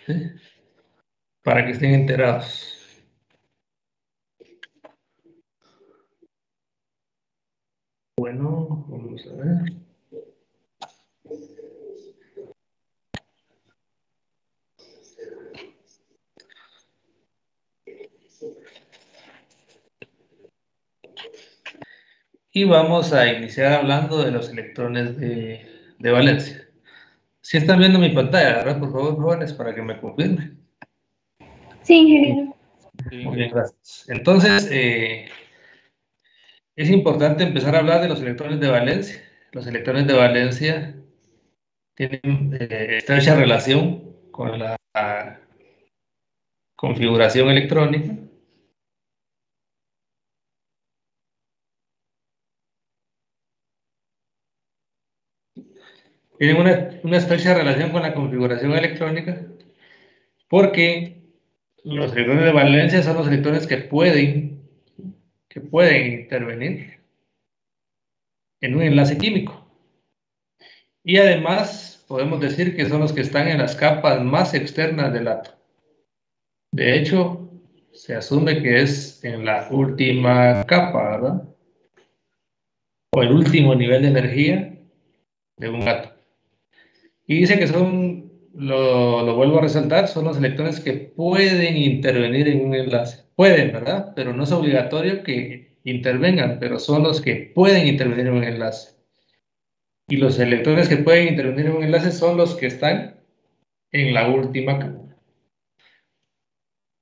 ¿sí? Para que estén enterados. Bueno, vamos a ver. Y vamos a iniciar hablando de los electrones de valencia. Si están viendo mi pantalla, ¿verdad? Por favor, jóvenes, para que me confirmen. Sí, ingeniero. Muy bien, gracias. Entonces, es importante empezar a hablar de los electrones de valencia. Los electrones de valencia tienen estrecha relación con la configuración electrónica. Tienen una estrecha relación con la configuración electrónica porque los electrones de valencia son los electrones que pueden intervenir en un enlace químico. Y además podemos decir que son los que están en las capas más externas del átomo. De hecho, se asume que es en la última capa, ¿verdad? O el último nivel de energía de un átomo. Y dice que son, lo vuelvo a resaltar, son los electrones que pueden intervenir en un enlace. Pueden, ¿verdad? Pero no es obligatorio que intervengan, pero son los que pueden intervenir en un enlace. Y los electrones que pueden intervenir en un enlace son los que están en la última capa.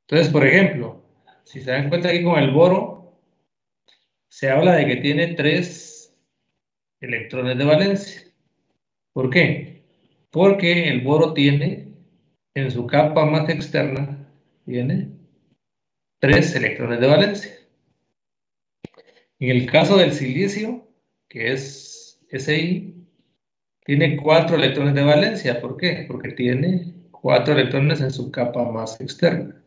Entonces, por ejemplo, si se dan cuenta aquí con el boro, se habla de que tiene 3 electrones de valencia. ¿Por qué? Porque el boro tiene, en su capa más externa, tiene 3 electrones de valencia. En el caso del silicio, que es Si, tiene 4 electrones de valencia. ¿Por qué? Porque tiene 4 electrones en su capa más externa.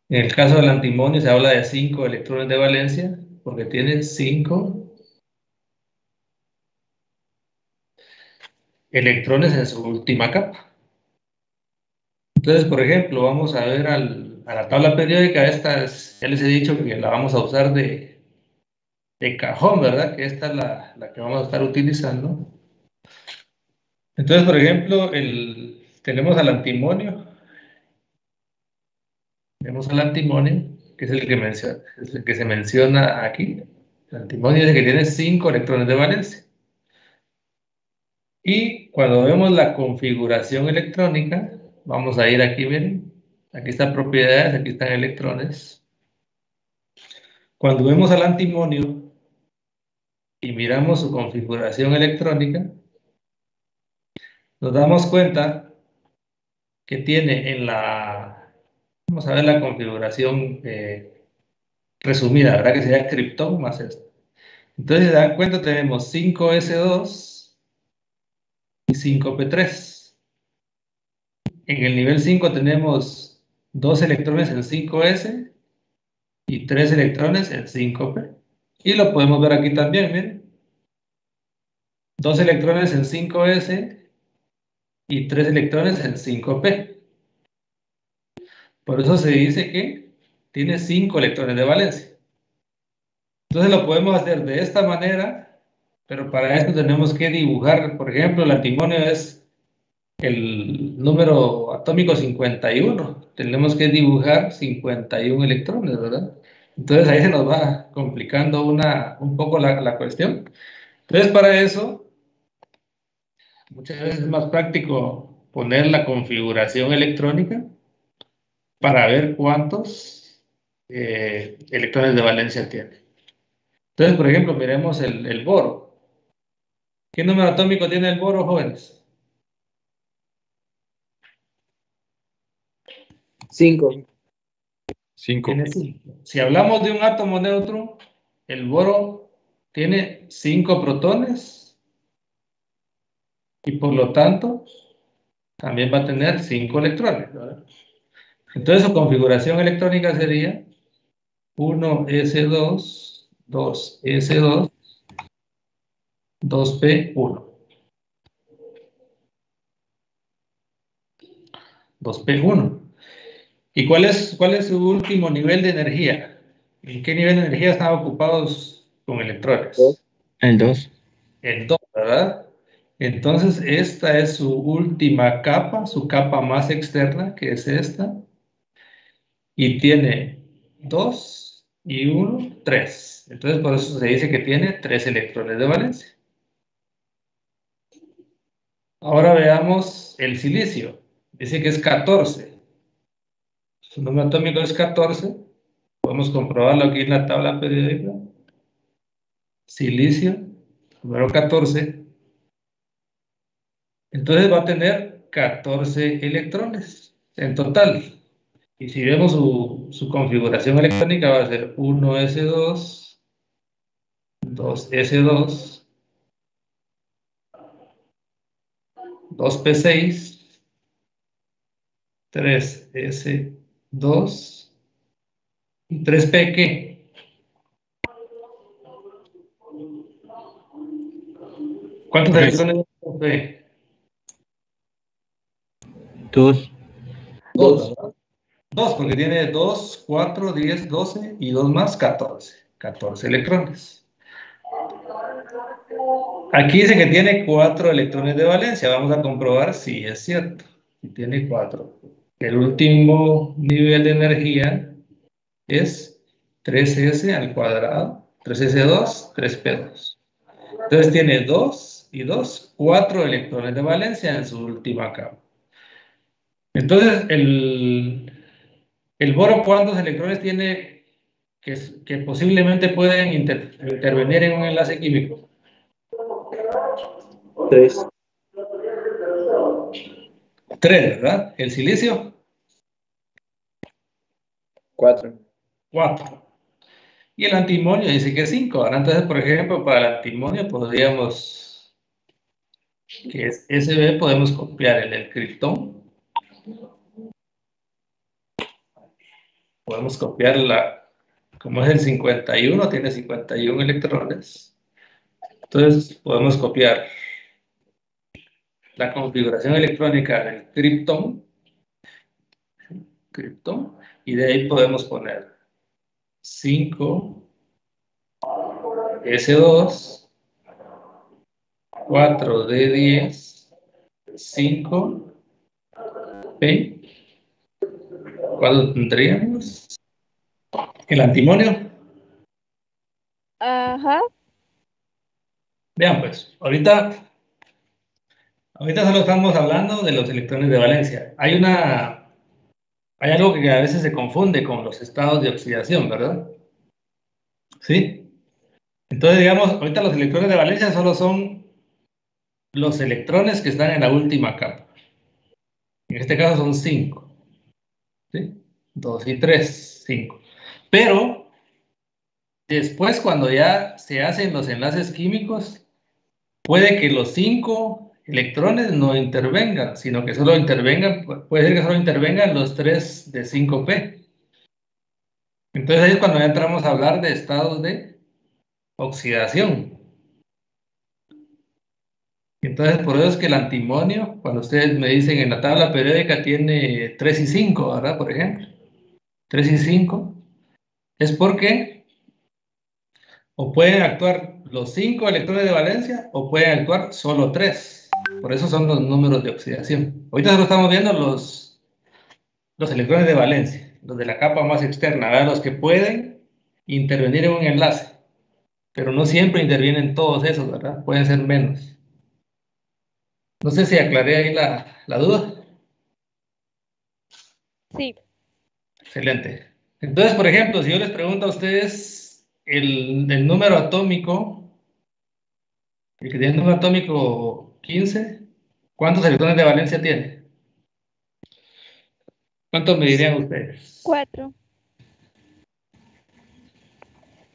En el caso del antimonio se habla de 5 electrones de valencia, porque tiene 5 electrones en su última capa. Entonces, por ejemplo, vamos a ver a la tabla periódica. Esta ya les he dicho que la vamos a usar de cajón, ¿verdad? Que esta es la que vamos a estar utilizando. Entonces, por ejemplo, tenemos al antimonio. Tenemos al antimonio, que es el que se menciona aquí. El antimonio es el que tiene 5 electrones de valencia. Y cuando vemos la configuración electrónica, vamos a ir aquí, miren. Aquí están propiedades, aquí están electrones. Cuando vemos al antimonio y miramos su configuración electrónica, nos damos cuenta que tiene vamos a ver la configuración resumida, ¿verdad? Que sería criptón más esto. Entonces, si se dan cuenta, tenemos 5s2 y 5p3. En el nivel 5 tenemos 2 electrones en 5s y 3 electrones en 5p. Y lo podemos ver aquí también, miren. 2 electrones en 5s y 3 electrones en 5p. Por eso se dice que tiene 5 electrones de valencia. Entonces lo podemos hacer de esta manera, pero para esto tenemos que dibujar, por ejemplo, el antimonio es el número atómico 51. Tenemos que dibujar 51 electrones, ¿verdad? Entonces ahí se nos va complicando un poco la cuestión. Entonces para eso, muchas veces es más práctico poner la configuración electrónica para ver cuántos electrones de valencia tiene. Entonces, por ejemplo, miremos el boro. ¿Qué número atómico tiene el boro, jóvenes? 5. Tiene 5. Si hablamos de un átomo neutro, el boro tiene 5 protones y por lo tanto también va a tener 5 electrones, ¿verdad? Entonces su configuración electrónica sería 1s2, 2s2, 2p1. 2P1. ¿Y cuál es su último nivel de energía? ¿En qué nivel de energía están ocupados con electrones? El 2. El 2, ¿verdad? Entonces, esta es su última capa, su capa más externa, que es esta. Y tiene 2 y 1, 3. Entonces, por eso se dice que tiene 3 electrones de valencia. Ahora veamos el silicio. Dice que es 14. Su número atómico es 14. Podemos comprobarlo aquí en la tabla periódica. Silicio, número 14. Entonces va a tener 14 electrones en total. Y si vemos su configuración electrónica, va a ser 1s2, 2s2, 2p6, 3s2 y 3p, ¿qué? ¿Cuántos Tres. electrones tiene 2. 2, ¿verdad? 2, porque tiene 2, 4, 10, 12 y 2 más, 14. 14 electrones. Aquí dice que tiene 4 electrones de valencia. Vamos a comprobar si es cierto. Si tiene 4. El último nivel de energía es 3s al cuadrado, 3s2, 3p2. Entonces tiene 2 y 2, 4 electrones de valencia en su última capa. Entonces, el boro, ¿cuántos electrones tiene que posiblemente pueden intervenir en un enlace químico? 3. 3, ¿verdad? El silicio, 4. 4. Y el antimonio dice que 5. Ahora, entonces, por ejemplo, para el antimonio podríamos, que es Sb, podemos copiar el del criptón. Podemos copiar como es el 51, tiene 51 electrones. Entonces, podemos copiar la configuración electrónica del criptón, y de ahí podemos poner 5 S2, 4 D10, 5 P. ¿Cuál tendríamos? El antimonio. Ajá. Vean pues, ahorita solo estamos hablando de los electrones de valencia. Hay algo que a veces se confunde con los estados de oxidación, ¿verdad? ¿Sí? Entonces, digamos, ahorita los electrones de valencia solo son los electrones que están en la última capa. En este caso son 5. ¿Sí? 2 y 3, 5. Pero después, cuando ya se hacen los enlaces químicos, puede que los 5 electrones no intervengan, sino que solo intervengan, puede ser que solo intervengan los 3 de 5p. Entonces ahí es cuando ya entramos a hablar de estados de oxidación. Entonces por eso es que el antimonio, cuando ustedes me dicen en la tabla periódica tiene 3 y 5, ¿verdad? Por ejemplo, 3 y 5, es porque o pueden actuar los 5 electrones de valencia o pueden actuar solo 3. Por eso son los números de oxidación. Ahorita solo estamos viendo los electrones de valencia, los de la capa más externa, ¿verdad? Los que pueden intervenir en un enlace, pero no siempre intervienen todos esos, ¿verdad? Pueden ser menos. No sé si aclaré ahí la duda. Sí. Excelente. Entonces, por ejemplo, si yo les pregunto a ustedes el número atómico, el que tiene el número atómico 15, ¿cuántos electrones de valencia tiene? ¿Cuántos me dirían ustedes? 4.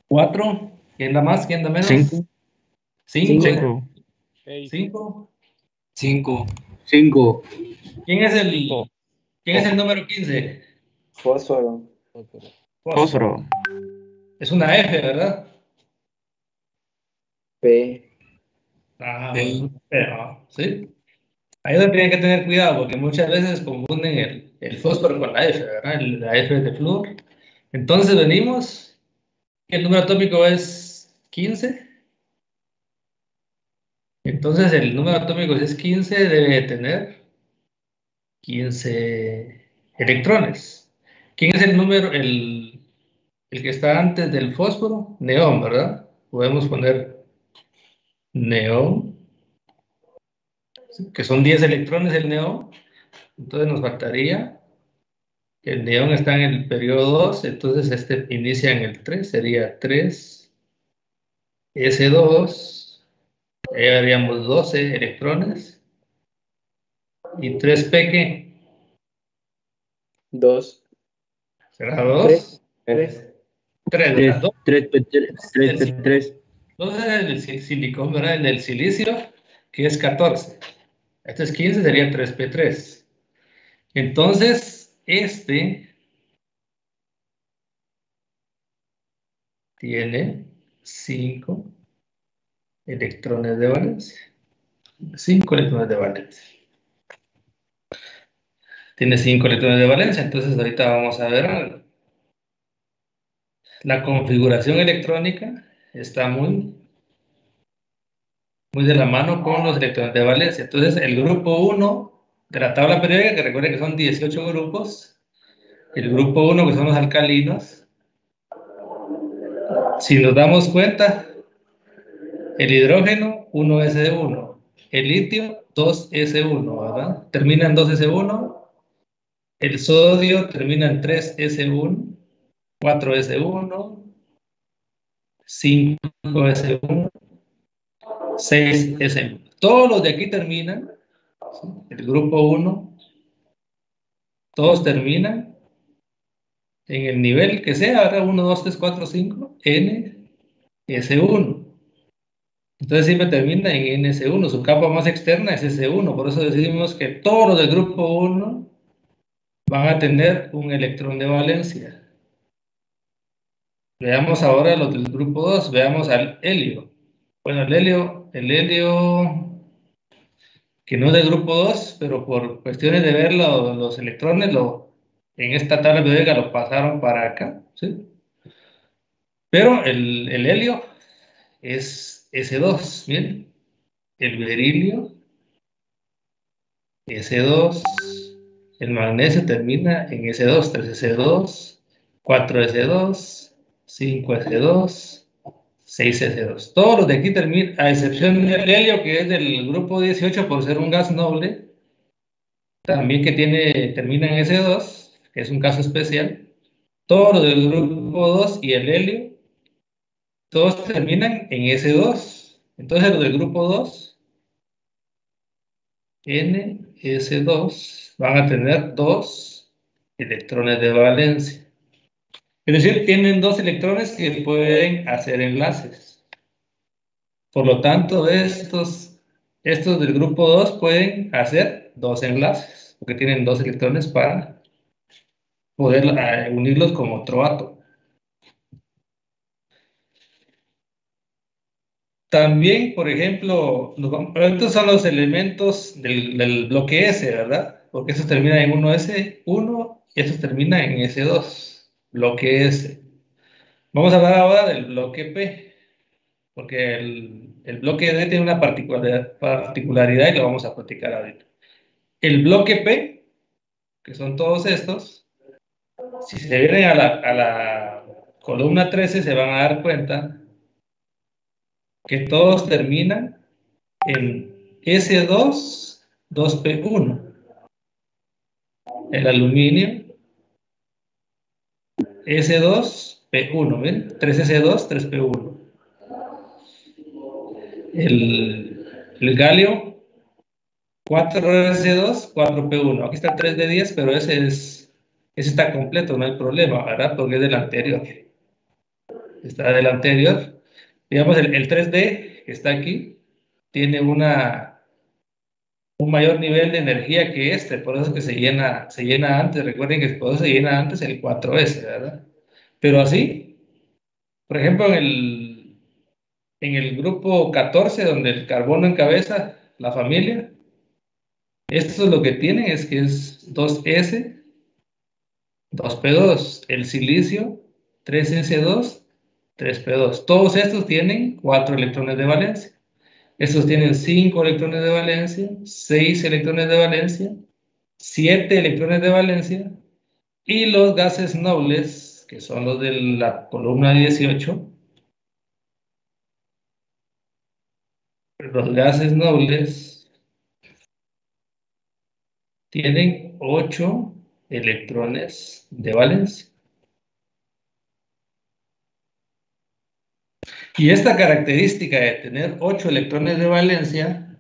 4. ¿Quién da más? ¿Quién da menos? 5. 5. 6. 5. 5. 5. ¿Quién es el número 15? Fósforo. Fósforo. Es una F, ¿verdad? P. Ah, Sí. bueno, pero, ¿sí? Ahí es donde tienen que tener cuidado, porque muchas veces confunden el fósforo con la F, ¿verdad? La F es de flúor. Entonces venimos, el número atómico es 15. Entonces el número atómico si es 15, debe tener 15 electrones. ¿Quién es el número, el que está antes del fósforo? Neón, ¿verdad? Podemos poner neón, que son 10 electrones el neón. Entonces nos faltaría, el neón está en el periodo 2, entonces este inicia en el 3, sería 3s2, ahí haríamos 12 electrones, y 3p, ¿qué? 2. ¿Será 2? 3. 3, ¿verdad? 3. 3, 3. 2 es el silicón, ¿verdad? El del silicio, que es 14. Este es 15, sería 3p3. Entonces, este tiene 5 electrones de valencia. 5 electrones de valencia. Tiene 5 electrones de valencia, entonces ahorita vamos a ver algo. La configuración electrónica está muy de la mano con los electrones de valencia. Entonces, el grupo 1 de la tabla periódica, que recuerden que son 18 grupos, el grupo 1, que son los alcalinos, si nos damos cuenta, el hidrógeno, 1s1, el litio, 2s1, ¿verdad? Termina en 2s1, el sodio termina en 3s1, 4s1, 5s1, 6s1. Todos los de aquí terminan, ¿sí? El grupo 1, todos terminan en el nivel que sea, ahora 1, 2, 3, 4, 5, N, S1. Entonces siempre termina en NS1, su capa más externa es S1, por eso decimos que todos los del grupo 1 van a tener un electrón de valencia. Veamos ahora los del grupo 2, veamos al helio. Bueno, el helio que no es del grupo 2, pero por cuestiones de ver los electrones, en esta tabla periódica lo pasaron para acá, ¿sí? Pero el helio es S2, bien. El berilio, S2. El magnesio termina en S2, 3S2, 4S2, 5S2, 6S2. Todos los de aquí terminan, a excepción del helio, que es del grupo 18 por ser un gas noble, también que termina en S2, que es un caso especial. Todos los del grupo 2 y el helio, todos terminan en S2. Entonces los del grupo 2, NS2, van a tener 2 electrones de valencia. Es decir, tienen 2 electrones que pueden hacer enlaces. Por lo tanto, estos del grupo 2 pueden hacer 2 enlaces, porque tienen 2 electrones para poder unirlos con otro átomo. También, por ejemplo, estos son los elementos del bloque S, ¿verdad? Porque estos terminan en 1S1 y estos terminan en S2, bloque S. Vamos a hablar ahora del bloque P, porque el bloque D tiene una particularidad y lo vamos a platicar ahorita. El bloque P, que son todos estos, si se vienen a la columna 13 se van a dar cuenta que todos terminan en S2, 2P1. El aluminio, S2P1, ¿ven? 3S2, 3P1. El galio, 4S2, 4P1. Aquí está el 3 de 10, pero ese está completo, no hay problema, ¿verdad? Porque es del anterior. Está del anterior. Digamos, el 3D que está aquí tiene un mayor nivel de energía que este, por eso es que se llena antes. Recuerden que por eso se llena antes el 4S, ¿verdad? Pero así, por ejemplo, en el grupo 14, donde el carbono encabeza la familia, Esto lo que tiene es que es 2s, 2p2. El silicio, 3s2, 3p2. Todos estos tienen 4 electrones de valencia. Estos tienen 5 electrones de valencia, 6 electrones de valencia, 7 electrones de valencia, y los gases nobles, que son los de la columna 18, los gases nobles tienen 8 electrones de valencia. Y esta característica de tener 8 electrones de valencia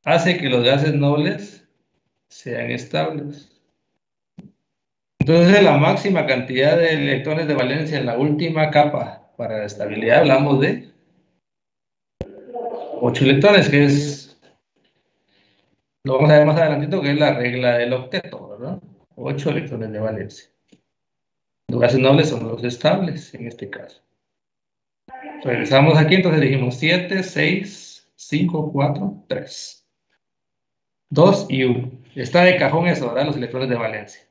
hace que los gases nobles sean estables. Entonces, la máxima cantidad de electrones de valencia en la última capa para la estabilidad, hablamos de 8 electrones, que es, lo vamos a ver más adelantito, que es la regla del octeto, ¿verdad? 8 electrones de valencia. Los gases nobles son los estables, en este caso. Regresamos aquí, entonces dijimos 7, 6, 5, 4, 3. 2 y 1. Está de cajón eso, ¿verdad? Los electrones de valencia.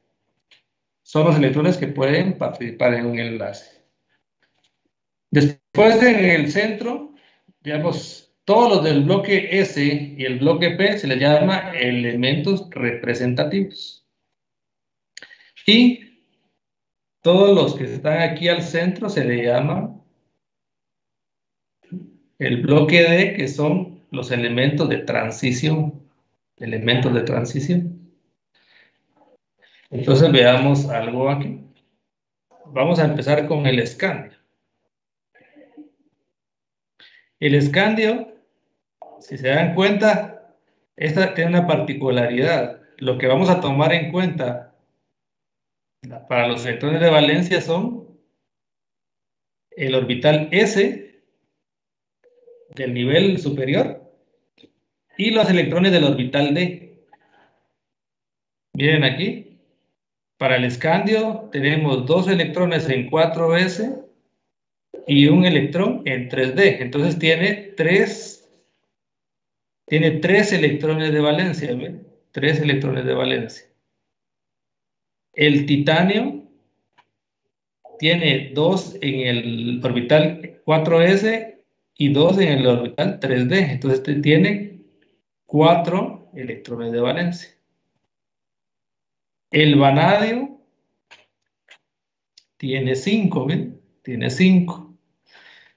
Son los electrones que pueden participar en un enlace. Después en el centro, digamos, todos los del bloque S y el bloque P se les llama elementos representativos. Y todos los que están aquí al centro se le llama el bloque D, que son los elementos de transición. Elementos de transición. Entonces veamos algo aquí. Vamos a empezar con el escandio. El escandio, si se dan cuenta, esta tiene una particularidad. Lo que vamos a tomar en cuenta para los electrones de valencia son el orbital S del nivel superior y los electrones del orbital D. Miren aquí, para el escandio tenemos 2 electrones en 4s y un electrón en 3d. Entonces tiene 3 electrones de valencia, ¿ven? 3 electrones de valencia. El titanio tiene 2 en el orbital 4s y 2 en el orbital 3d. Entonces tiene 4 electrones de valencia. El vanadio tiene 5, ¿ven? Tiene 5.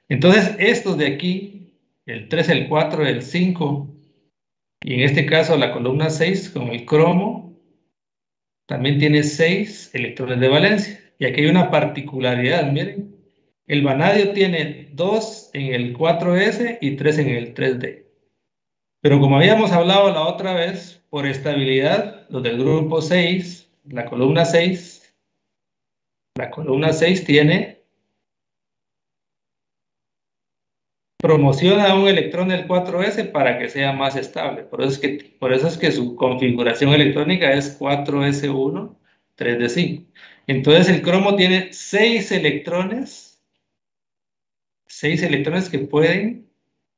Entonces estos de aquí, el 3, el 4, el 5, y en este caso la columna 6 con el cromo, también tiene 6 electrones de valencia. Y aquí hay una particularidad, miren. El vanadio tiene 2 en el 4s y 3 en el 3d. Pero como habíamos hablado la otra vez, por estabilidad, los del grupo 6, la columna 6 tiene, promociona un electrón del 4s para que sea más estable. Por eso es que su configuración electrónica es 4s1, 3d5. Entonces el cromo tiene 6 electrones que pueden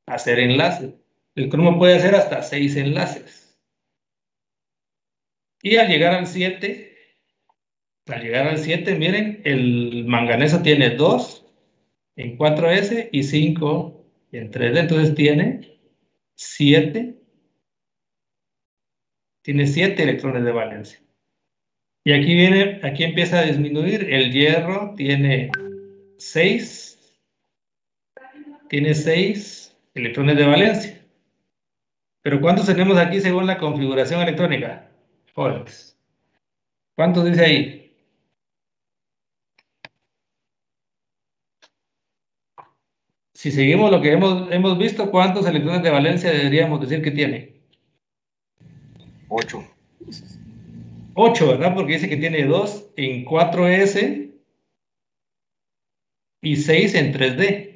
hacer enlaces. El cromo puede hacer hasta 6 enlaces. Y al llegar al 7, miren, el manganeso tiene 2 en 4s y 5 en 3d. Entonces tiene 7 electrones de valencia. Y aquí empieza a disminuir. El hierro tiene 6 electrones de valencia. Pero ¿cuántos tenemos aquí según la configuración electrónica? Jóvenes. ¿Cuántos dice ahí? Si seguimos lo que hemos visto, ¿cuántos electrones de valencia deberíamos decir que tiene? 8. 8, ¿verdad? Porque dice que tiene 2 en 4s y 6 en 3d.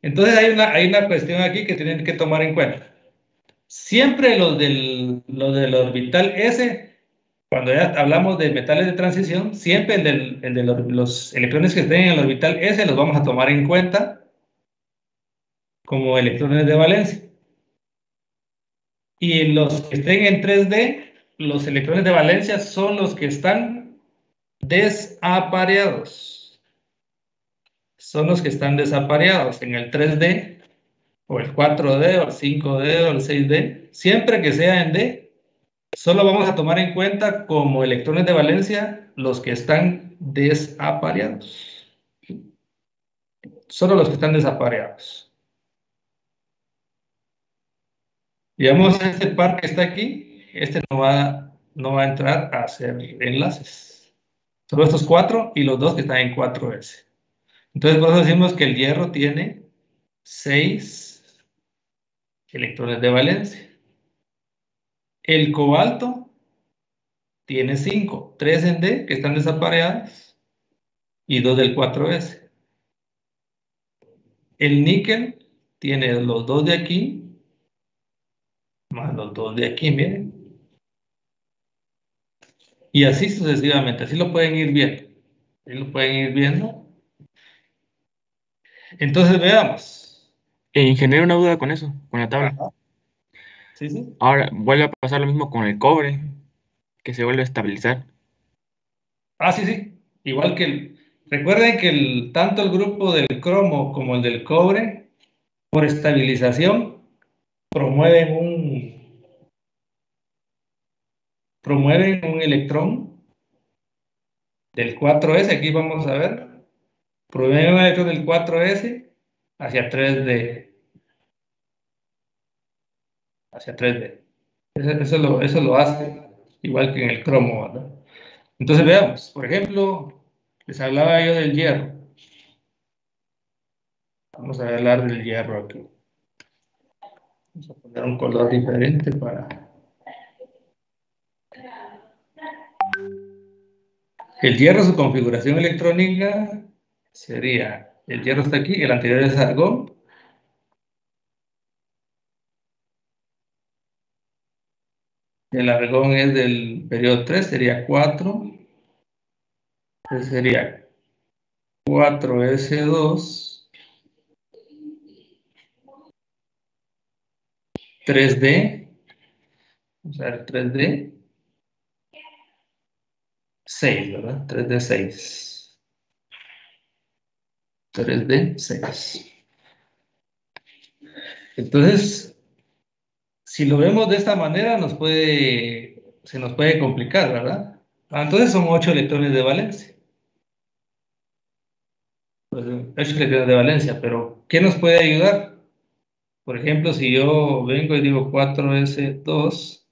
Entonces hay una cuestión aquí que tienen que tomar en cuenta. Siempre los del orbital S, cuando ya hablamos de metales de transición, siempre los electrones que estén en el orbital S los vamos a tomar en cuenta como electrones de valencia. Y los que estén en 3D, los electrones de valencia son los que están desapareados. Son los que están desapareados en el 3D, o el 4D, o el 5D, o el 6D. Siempre que sea en D, solo vamos a tomar en cuenta como electrones de valencia los que están desapareados. Solo los que están desapareados. Digamos, este par que está aquí, este no va a entrar a hacer enlaces. Solo estos 4 y los dos que están en 4S. Entonces, por eso decimos que el hierro tiene 6 electrones de valencia. El cobalto tiene 5, 3 en D que están desapareados y 2 del 4S. El níquel tiene los 2 de aquí más los 2 de aquí, miren. Y así sucesivamente, así lo pueden ir viendo. Ahí lo pueden ir viendo. Entonces veamos. Ingeniero, una duda con eso, con la tabla. Ajá. Sí, sí. Ahora, vuelve a pasar lo mismo con el cobre, que se vuelve a estabilizar. Ah, sí, sí. Igual que recuerden que tanto el grupo del cromo como el del cobre, por estabilización, promueven un electrón del 4S. Aquí vamos a ver. Promueven un electrón del 4S hacia 3D. Hacia 3D. Eso lo hace igual que en el cromo, ¿verdad? Entonces veamos. Por ejemplo, les hablaba yo del hierro. Vamos a hablar del hierro aquí. Vamos a poner un color diferente para... El hierro, su configuración electrónica sería... El hierro está aquí, el anterior es argón. El argón es del periodo 3, sería 4. Entonces sería 4S2, 3D. Vamos a ver, 3D. 6, ¿verdad? 3D 6. 3D 6. Entonces, si lo vemos de esta manera, se nos puede complicar, ¿verdad? Entonces son 8 electrones de valencia. Pues, 8 electrones de valencia, pero ¿qué nos puede ayudar? Por ejemplo, si yo vengo y digo 4S2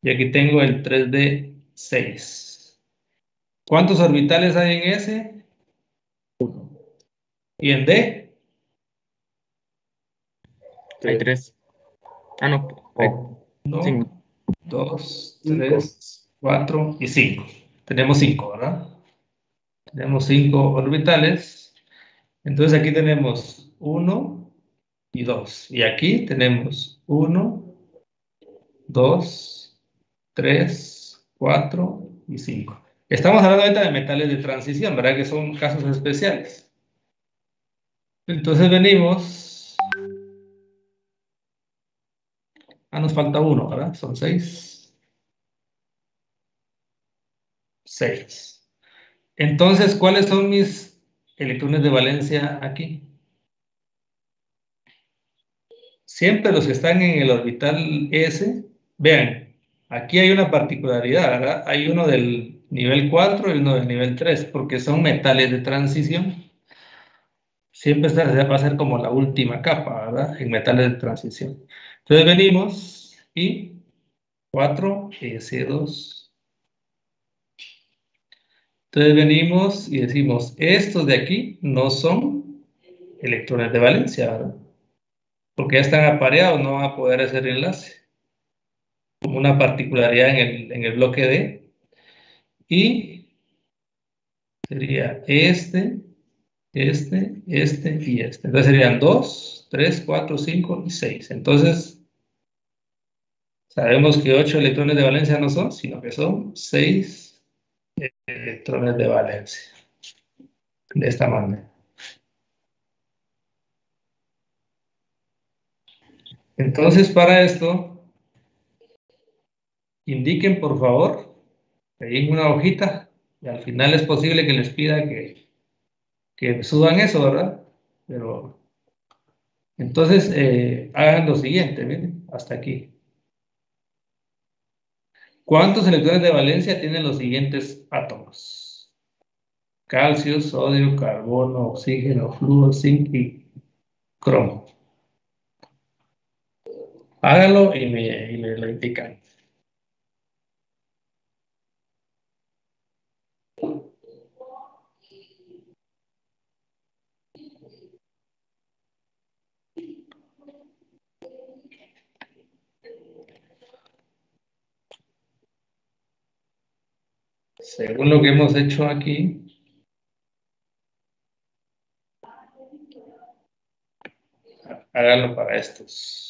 y aquí tengo el 3D 6. ¿Cuántos orbitales hay en S? 1. ¿Y en D? Hay 3. Ah, no. Hay 1, 5. 2, 3, 4 y 5. Tenemos 5, ¿verdad? Tenemos 5 orbitales. Entonces aquí tenemos 1 y 2. Y aquí tenemos 1, 2, 3, 4 y 5. Estamos hablando ahorita de metales de transición, ¿verdad? Que son casos especiales. Entonces venimos... nos falta 1, ¿verdad? Son 6. 6. Entonces, ¿cuáles son mis electrones de valencia aquí? Siempre los que están en el orbital S. Vean, aquí hay una particularidad, ¿verdad? Hay uno del nivel 4 y uno del nivel 3, porque son metales de transición. Siempre esta va a ser como la última capa, ¿verdad? En metales de transición. Entonces venimos y 4S2. Entonces venimos y decimos, estos de aquí no son electrones de valencia, ¿verdad? Porque ya están apareados, no van a poder hacer enlace. Como una particularidad en el bloque D. Y sería este y este. Entonces serían 2, 3, 4, 5 y 6. Entonces, sabemos que 8 electrones de valencia no son, sino que son 6 electrones de valencia. De esta manera. Entonces, para esto, indiquen por favor, ahí en una hojita, y al final es posible que les pida que suban eso, ¿verdad? Pero entonces hagan lo siguiente, miren, hasta aquí. ¿Cuántos electrones de valencia tienen los siguientes átomos? Calcio, sodio, carbono, oxígeno, flúor, zinc y cromo. Háganlo y me lo indican. Según lo que hemos hecho aquí, háganlo para estos.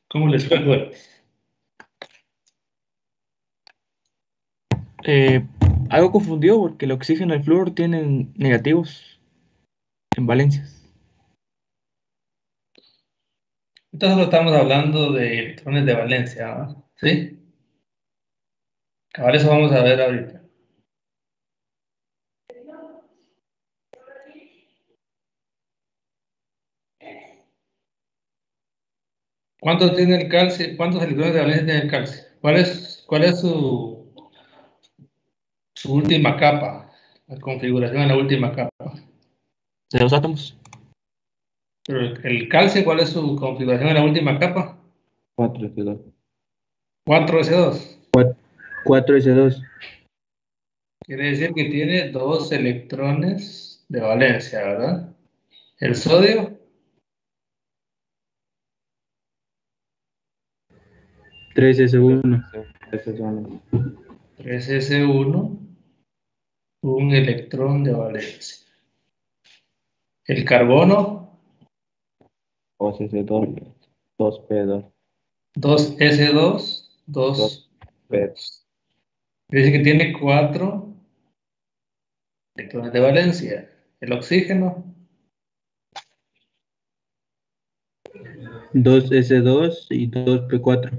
¿Cómo les fue? Algo confundido porque el oxígeno y el flúor tienen negativos en valencias. Entonces solo estamos hablando de electrones de valencia, ¿no? ¿Sí? Ahora eso vamos a ver ahorita. ¿Cuántos tiene el calcio? ¿Cuántos electrones de valencia tiene el calcio? ¿Cuál es su última capa? La configuración de la última capa. De los átomos. Pero el calcio, ¿cuál es su configuración en la última capa? 4S2. 4s2. 4S2. Quiere decir que tiene 2 electrones de valencia, ¿verdad? El sodio, 3S1. 3S1. 3s1, un electrón de valencia. El carbono, 2S2. 2P2. 2s2, 2. 2P. Dice que tiene 4 electrones de valencia. El oxígeno, 2S2 y 2P4.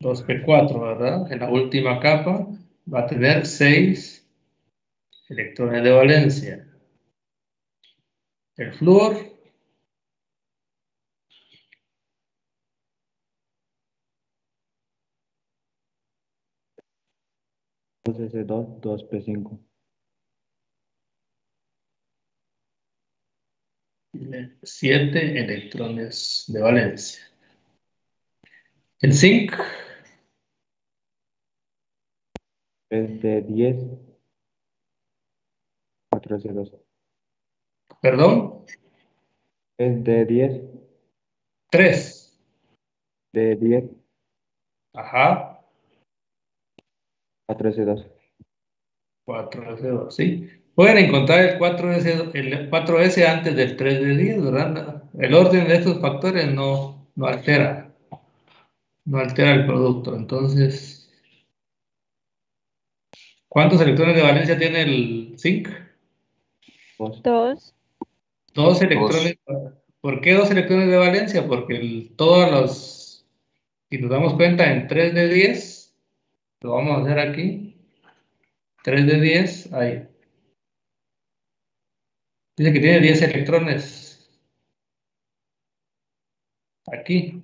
2p4, ¿verdad? En la última capa va a tener 6 electrones de valencia. El flúor, 2S2, 2P5. 7 electrones de valencia. El zinc, Es de 10. 4S2. perdón, Es de 10. 3. De 10. Ajá, 4S2. 4s2, ¿sí? Pueden encontrar el 4s antes del 3 de 10, ¿verdad? El orden de estos factores no altera el producto. Entonces, ¿cuántos electrones de valencia tiene el zinc? 2. 2 electrones. ¿Por qué 2 electrones de valencia? Porque todos los, si nos damos cuenta, en 3 de 10, lo vamos a hacer aquí, 3 de 10, ahí. Dice que tiene 10 electrones aquí,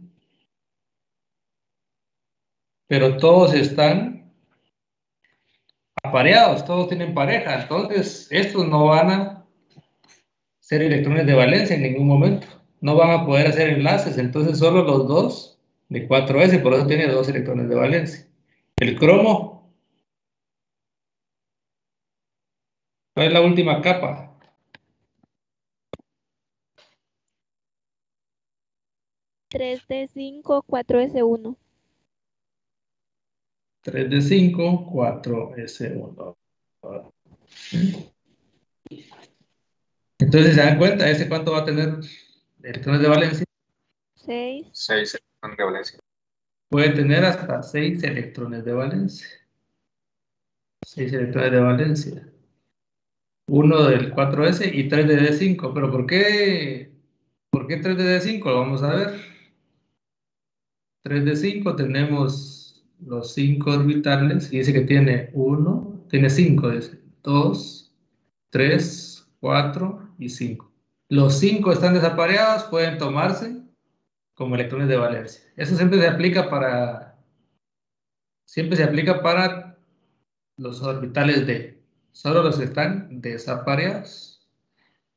pero todos están apareados, todos tienen pareja, entonces estos no van a ser electrones de valencia en ningún momento, no van a poder hacer enlaces, entonces solo los dos de 4s, por eso tiene 2 electrones de valencia. El cromo, ¿cuál es la última capa? 3D5, 4S1. 3 de 5, 4s1. Entonces, ¿se dan cuenta? ¿Ese cuánto va a tener electrones de valencia? 6. 6 electrones de valencia. Puede tener hasta 6 electrones de valencia. 6 electrones de valencia. Uno del 4s y 3 de D5. ¿Pero por qué 3 de D5? Lo vamos a ver. 3 de 5 tenemos los 5 orbitales y dice que tiene 1, tiene 5, 2, 3, 4 y 5. Los 5 están desapareados, pueden tomarse como electrones de valencia. Eso siempre se aplica para los orbitales D. Solo los que están desapareados.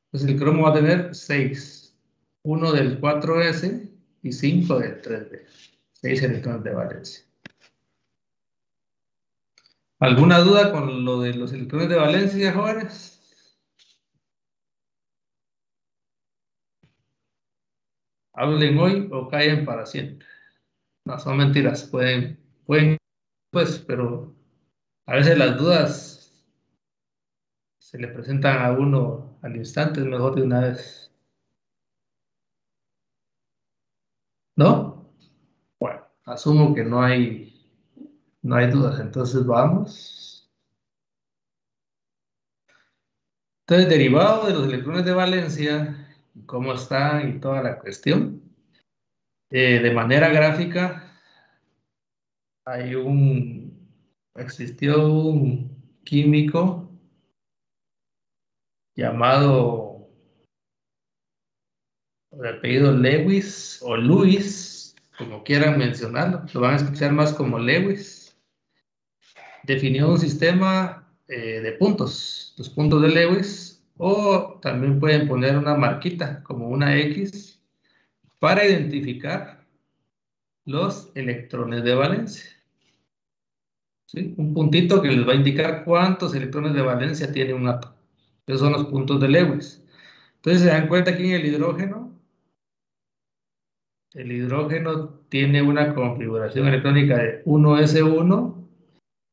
Entonces el cromo va a tener 6. 1 del 4s y 5 del 3d. 6 electrones de valencia. ¿Alguna duda con lo de los electrones de valencia, jóvenes? Hablen hoy o callen para siempre. No, son mentiras. Pueden, pues, pero a veces las dudas se le presentan a uno al instante, es mejor de una vez. ¿No? Bueno, asumo que no hay dudas, entonces vamos. Entonces, derivado de los electrones de valencia, cómo están y toda la cuestión, de manera gráfica, existió un químico llamado, de apellido Lewis o Lewis, como quieran mencionarlo, lo van a escuchar más como Lewis. Definió un sistema de puntos, los puntos de Lewis, o también pueden poner una marquita como una X para identificar los electrones de valencia. ¿Sí? Un puntito que les va a indicar cuántos electrones de valencia tiene un átomo. Esos son los puntos de Lewis. Entonces, se dan cuenta aquí en el hidrógeno tiene una configuración electrónica de 1s1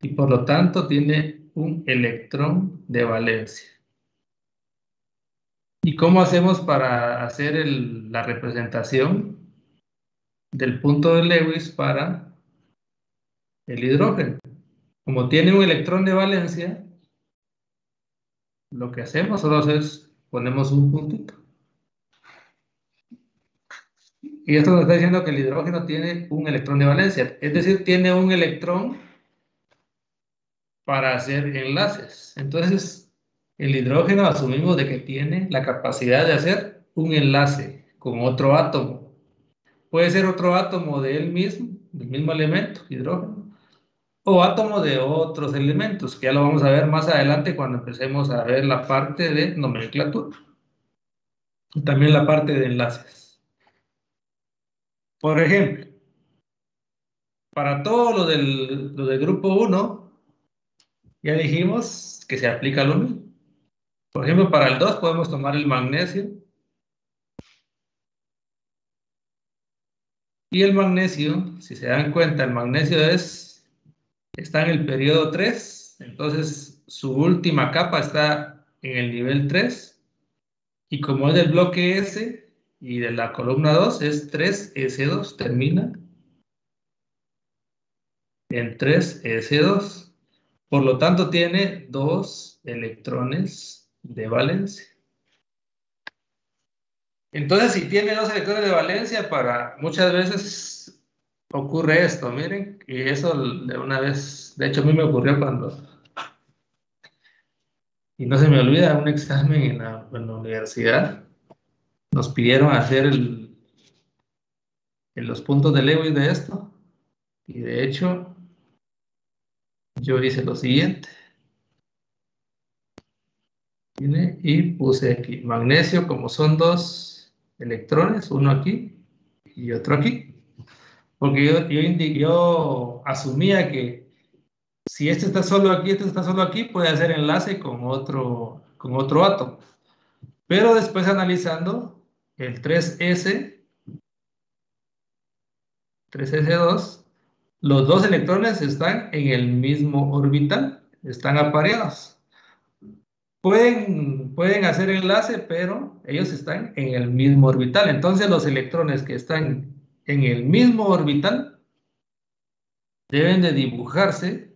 y por lo tanto tiene un electrón de valencia. ¿Y cómo hacemos para hacer la representación del punto de Lewis para el hidrógeno? Como tiene un electrón de valencia, lo que hacemos solo es ponemos un puntito. Y esto nos está diciendo que el hidrógeno tiene un electrón de valencia, es decir, tiene un electrón para hacer enlaces. Entonces, el hidrógeno asumimos de que tiene la capacidad de hacer un enlace con otro átomo. Puede ser otro átomo de él mismo, del mismo elemento, hidrógeno, o átomo de otros elementos, que ya lo vamos a ver más adelante cuando empecemos a ver la parte de nomenclatura. Y también la parte de enlaces. Por ejemplo, para todo lo del grupo 1, ya dijimos que se aplica lo mismo. Por ejemplo, para el 2 podemos tomar el magnesio. Y el magnesio, si se dan cuenta, el magnesio está en el periodo 3, entonces su última capa está en el nivel 3, y como es del bloque S y de la columna 2, es 3s2, termina en 3s2. Por lo tanto, tiene 2 electrones de valencia. Entonces, si tiene 2 electrones de valencia, muchas veces ocurre esto, miren, y eso de una vez, de hecho a mí me ocurrió y no se me olvida, un examen en la universidad, nos pidieron hacer los puntos de Lewis de esto, y de hecho yo hice lo siguiente, y puse aquí magnesio, como son 2 electrones, uno aquí y otro aquí, porque yo asumía que si este está solo aquí, este está solo aquí, puede hacer enlace con otro átomo. Pero después analizando el 3s2, los 2 electrones están en el mismo orbital, están apareados. Pueden hacer enlace, pero ellos están en el mismo orbital. Entonces los electrones que están en el mismo orbital deben de dibujarse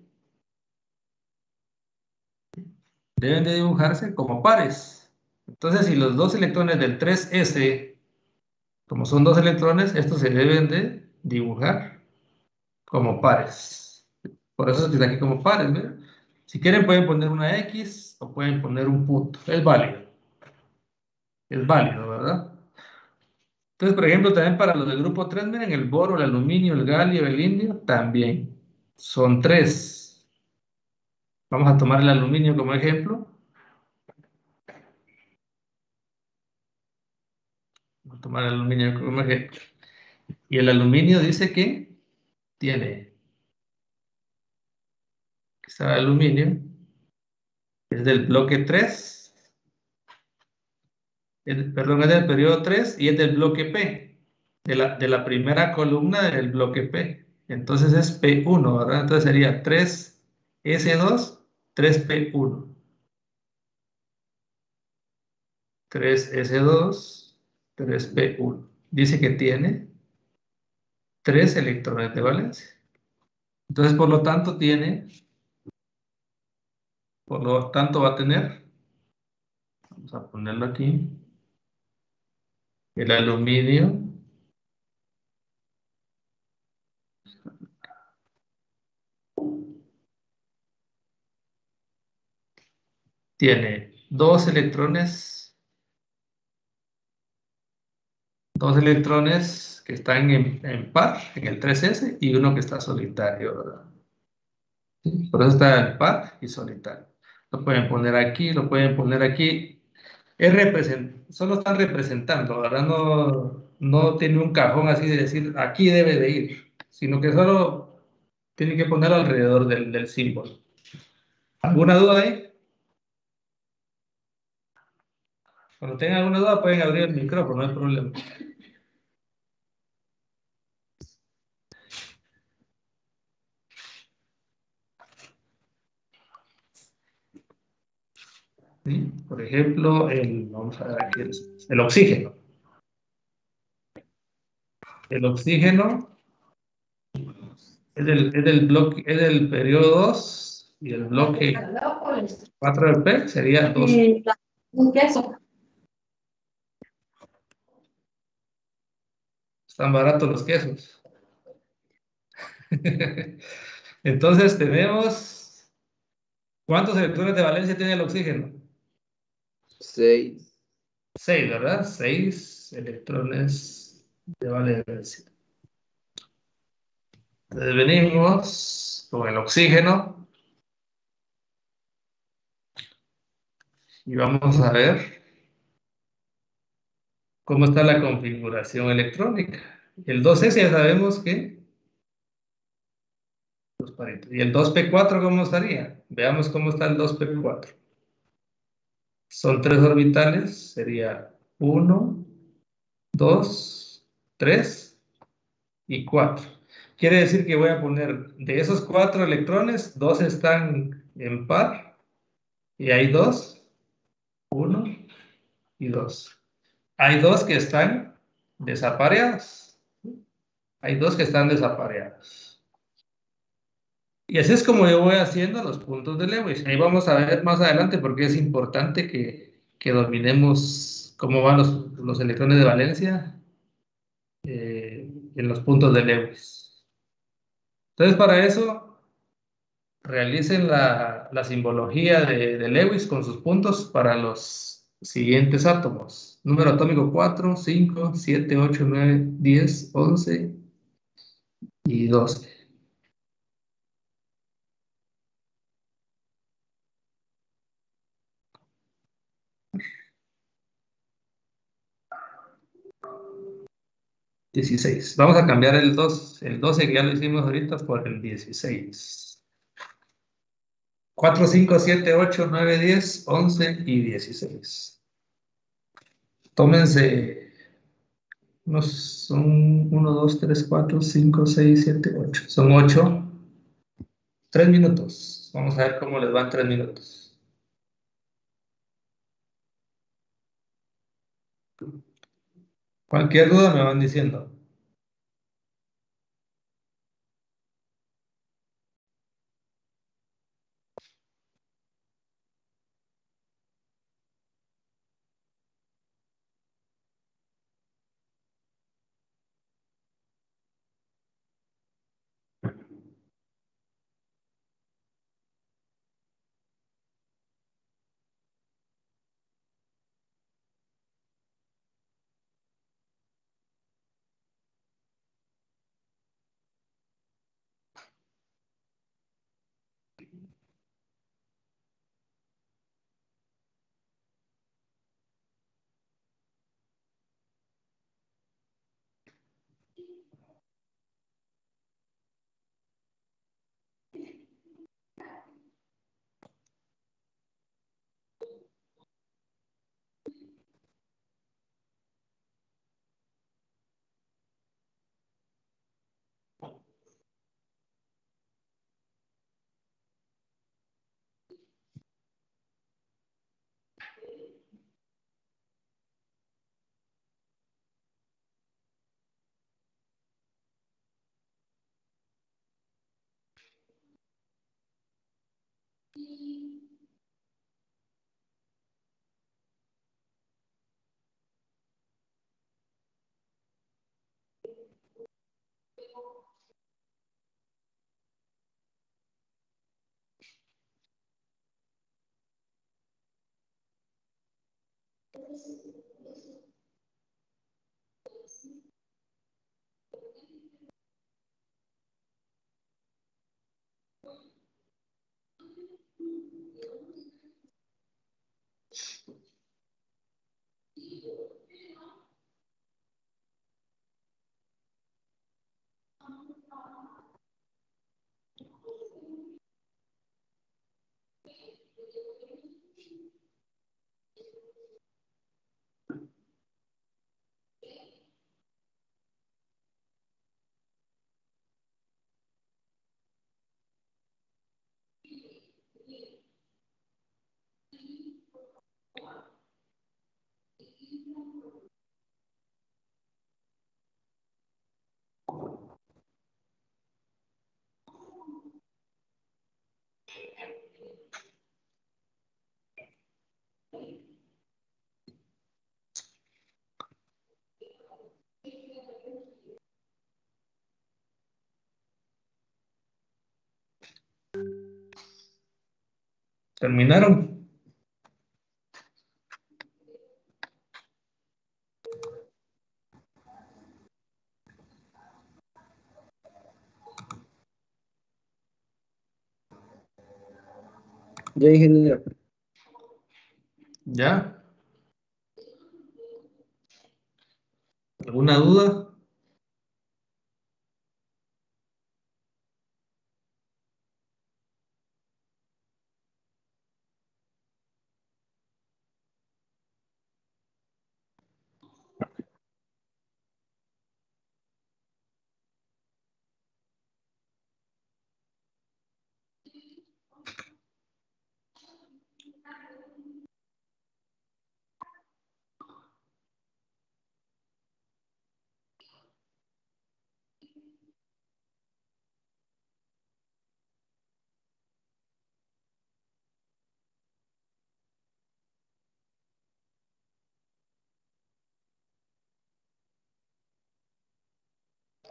como pares. Entonces, si los 2 electrones del 3s, como son 2 electrones, estos se deben de dibujar como pares. Por eso está aquí como pares, ¿verdad? Si quieren pueden poner una X o pueden poner un punto. Es válido. Es válido, ¿verdad? Entonces, por ejemplo, también para los del grupo 3, miren, el boro, el aluminio, el galio, el indio, también son 3. Vamos a tomar el aluminio como ejemplo. Vamos a tomar el aluminio como ejemplo. Y el aluminio dice que tiene, que está el aluminio, es del bloque 3, perdón, es del periodo 3 y es del bloque P, de la primera columna del bloque P. Entonces es P1, ¿verdad? Entonces sería 3s2, 3p1. 3s2, 3p1. Dice que tiene 3 electrones de valencia. Entonces, por lo tanto, va a tener, vamos a ponerlo aquí, el aluminio tiene 2 electrones que están en par, en el 3s, y uno que está solitario, ¿verdad? Por eso está en par y solitario. Lo pueden poner aquí, lo pueden poner aquí. solo están representando, ¿verdad? No tiene un cajón así de decir, aquí debe de ir, sino que solo tiene que poner alrededor del símbolo. ¿Alguna duda ahí? Cuando tengan alguna duda pueden abrir el micrófono, no hay problema. ¿Sí? Por ejemplo, vamos a ver aquí, el oxígeno. El oxígeno es del periodo 2 y el bloque 4 del P sería 2. Un queso. Están baratos los quesos. Entonces tenemos, ¿cuántos electrones de valencia tiene el oxígeno? 6. 6, ¿verdad? 6 electrones de valencia. Entonces venimos con el oxígeno y vamos a ver cómo está la configuración electrónica. El 2S ya sabemos que ¿y el 2p4 cómo estaría? Veamos cómo está el 2p4. Son 3 orbitales, sería 1, 2, 3 y 4. Quiere decir que voy a poner de esos 4 electrones, 2 están en par y hay 2, 1 y 2. Hay 2 que están desapareados. Hay 2 que están desapareados. Y así es como yo voy haciendo los puntos de Lewis. Ahí vamos a ver más adelante porque es importante que dominemos cómo van los electrones de valencia en los puntos de Lewis. Entonces, para eso, realicen la simbología de Lewis con sus puntos para los siguientes átomos. Número atómico 4, 5, 7, 8, 9, 10, 11 y 12. Dieciséis. Vamos a cambiar el 2, el 12 que ya lo hicimos ahorita por el 16. 4, 5, 7, 8, 9, 10, 11 y 16. Tómense, son 1, 2, 3, 4, 5, 6, 7, 8. Son 8. 3 minutos. Vamos a ver cómo les van 3 minutos. Cualquier duda me van diciendo. ¿Terminaron? Ya, ingeniero. ¿Ya? ¿Alguna duda?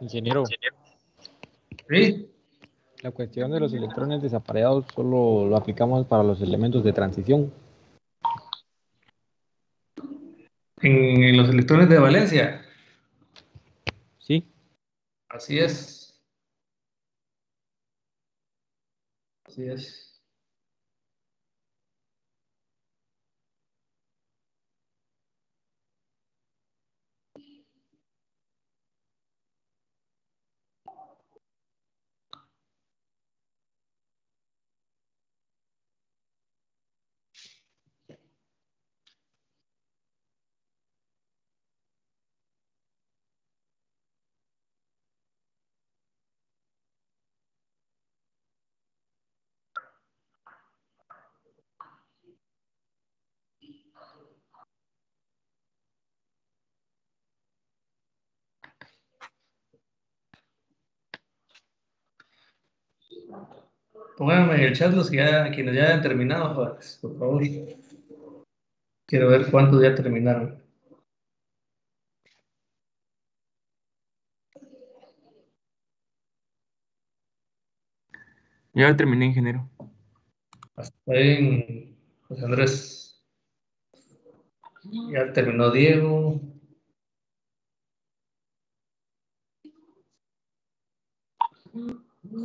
Ingeniero, ¿Sí? la cuestión de los electrones desapareados solo lo aplicamos para los elementos de transición. En los electrones de valencia. ¿Sí? Así es. Así es. Pónganme en el chat quienes ya hayan terminado, jóvenes, por favor. Quiero ver cuántos ya terminaron. Ya terminé, ingeniero. Hasta ahí, José Andrés. Ya terminó Diego.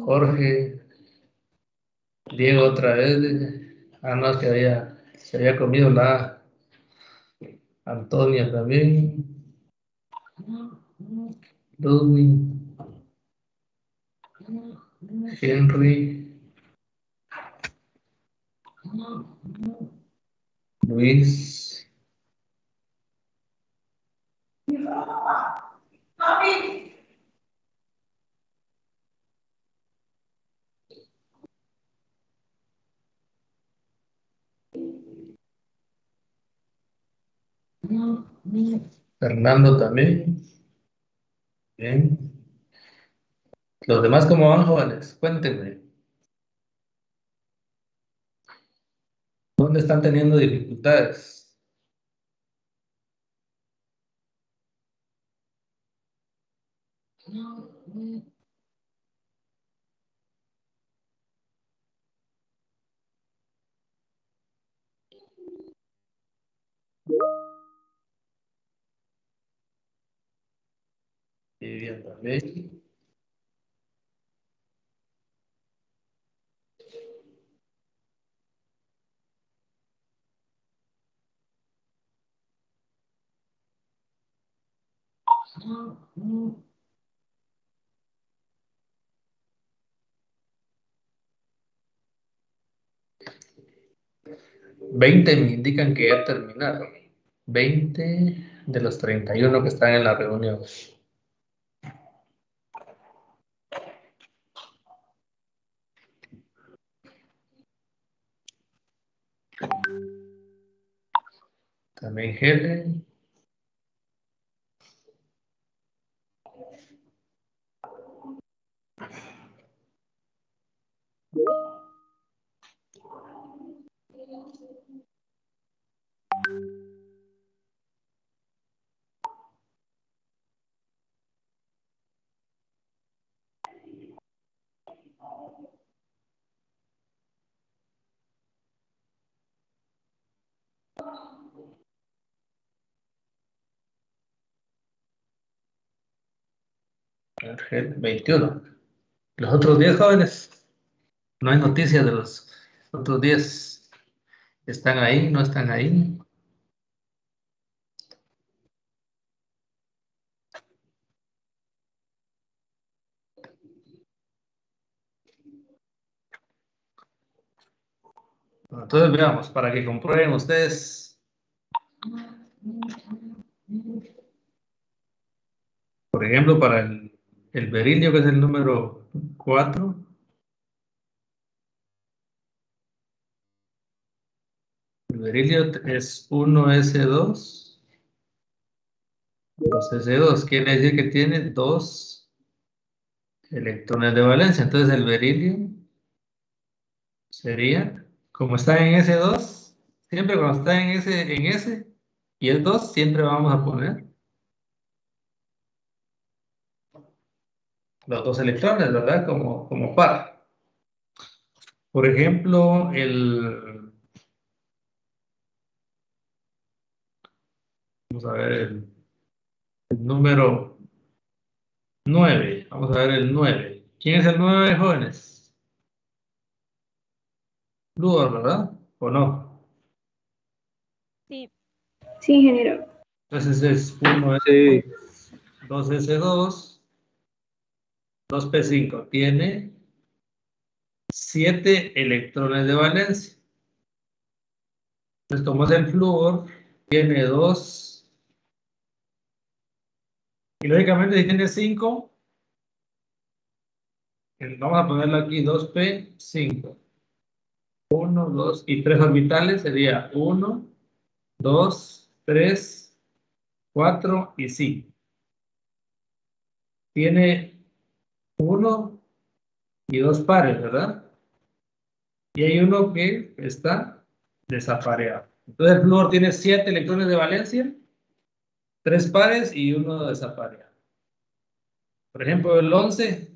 Jorge. Diego otra vez. Ah, no, es que se había comido la Antonia también. Ludwig. Henry. Luis. Fernando también. Bien. Los demás, ¿cómo van, jóvenes? Cuéntenme. ¿Dónde están teniendo dificultades? Y bien, también. Veinte me indican que ya terminaron. 20 de los 31 que están en la reunión. También Helen. Argel 21. Los otros 10 jóvenes, no hay noticias de los otros 10. ¿Están ahí? ¿No están ahí? Entonces veamos, para que comprueben ustedes. Por ejemplo, para el berilio, que es el número 4. El berilio es 1s2, 2s2. Quiere decir que tiene 2 electrones de valencia. Entonces el berilio sería, como está en S2, siempre cuando está en S y es 2, siempre vamos a poner los 2 electrones, ¿verdad? Como par. Por ejemplo, vamos a ver el número 9. Vamos a ver el 9. ¿Quién es el 9, jóvenes? Ludo, ¿verdad? ¿O no? Sí. Sí, ingeniero. Entonces es 1S, Sí. 2S2, 2P5. Tiene 7 electrones de valencia. Entonces, como es el flúor, tiene 2. Y lógicamente, si tiene 5, vamos a ponerlo aquí 2P5. 1, 2 y 3 orbitales sería 1, 2, 3, 4 y 5. Tiene 1 y 2 pares, ¿verdad? Y hay uno que está desapareado. Entonces el flúor tiene 7 electrones de valencia, 3 pares y 1 desapareado. Por ejemplo, el 11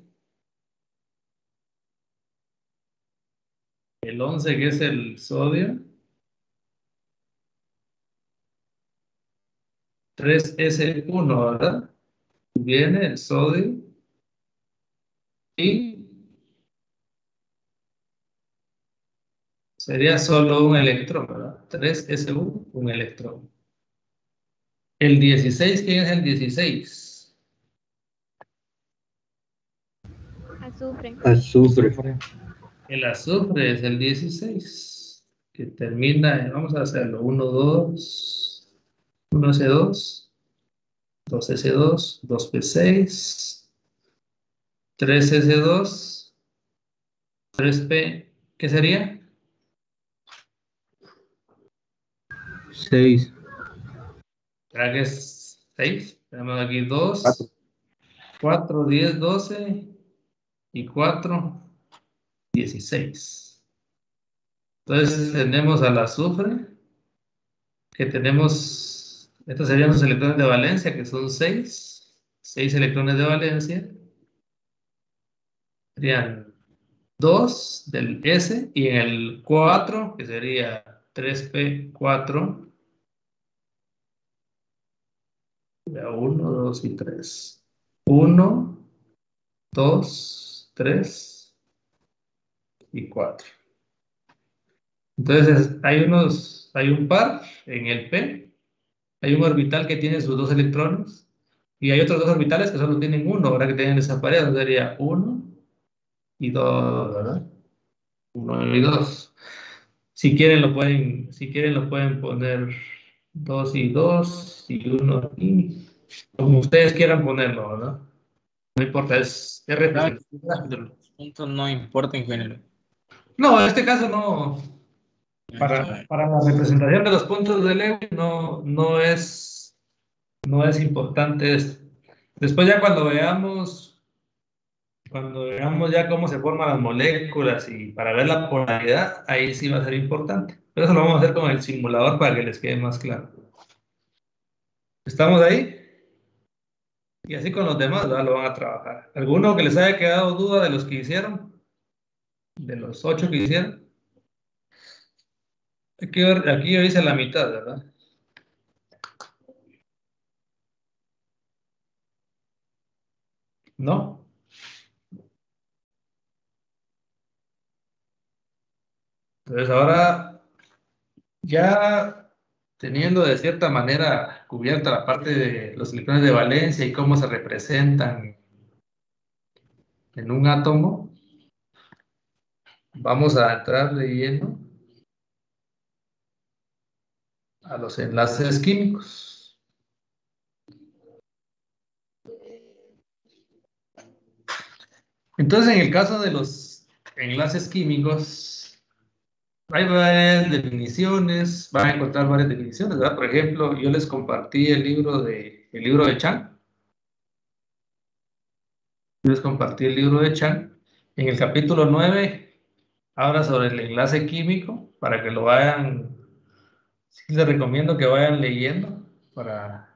que es el sodio, 3S1, ¿verdad? Viene el sodio y sería solo un electrón, ¿verdad? 3S1, un electrón. El 16, ¿quién es el 16? Azufre. Azufre. El azufre es el 16, que termina, vamos a hacerlo, 1, 2, 1S2, 2S2, 2P6, 3S2, 3P, ¿qué sería? 6. ¿Será que es 6? Tenemos aquí 2, 4, 10, 12 y 4, 16. Entonces tenemos al azufre, que tenemos, estos serían sus electrones de valencia, que son 6 electrones de valencia. Serían 2 del S, y en el 4, que sería 3P4, 1, 2 y 3. 1, 2, 3 y 4. Entonces hay un par en el P, hay un orbital que tiene sus 2 electrones, y hay otros 2 orbitales que solo tienen 1, ahora que tienen desaparecido, sería 1 y 2, ¿verdad? 1 y 2. Si quieren lo pueden poner 2 y 2 y 1 aquí, como ustedes quieran ponerlo, ¿verdad? No importa, es representatividad. Los puntos no importan en general. No, en este caso no. Para la representación de los puntos de Lewis no es importante esto. Después ya cuando veamos ya cómo se forman las moléculas y para ver la polaridad, ahí sí va a ser importante. Pero eso lo vamos a hacer con el simulador para que les quede más claro. ¿Estamos ahí? Y así con los demás, ¿verdad? Lo van a trabajar. ¿Alguno que les haya quedado duda de los que hicieron? De los 8 que hicieron. Aquí yo hice la mitad, ¿verdad? ¿No? Entonces ahora, ya teniendo de cierta manera cubierta la parte de los electrones de valencia y cómo se representan en un átomo, vamos a entrar de lleno a los enlaces químicos. Entonces, en el caso de los enlaces químicos, hay varias definiciones, van a encontrar varias definiciones, ¿verdad? Por ejemplo, yo les compartí el libro de Chang. Yo les compartí el libro de Chang. En el capítulo 9 habla sobre el enlace químico, para que lo vayan, sí les recomiendo que vayan leyendo, para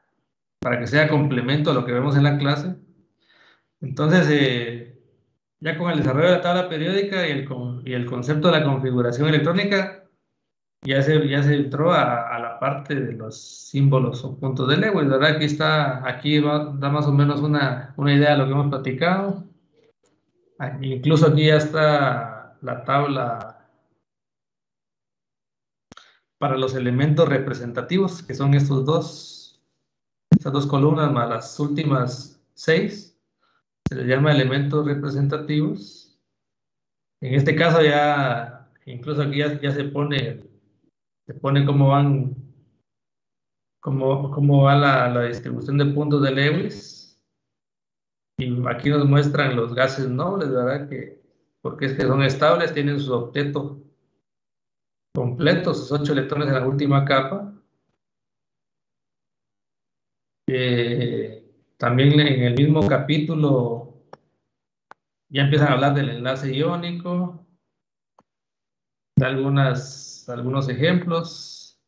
que sea complemento a lo que vemos en la clase. Entonces, ya con el desarrollo de la tabla periódica y el concepto de la configuración electrónica, ya se entró a la parte de los símbolos o puntos de Lewis, ¿verdad? Aquí da más o menos una idea de lo que hemos platicado. Incluso aquí ya está la tabla para los elementos representativos, que son estas dos columnas más las últimas 6. Se les llama elementos representativos. En este caso ya, incluso aquí ya se pone cómo va la distribución de puntos de Lewis. Y aquí nos muestran los gases nobles, ¿verdad? Porque es que son estables, tienen su octeto completo, sus 8 electrones en la última capa. También en el mismo capítulo ya empiezan a hablar del enlace iónico, de algunos ejemplos.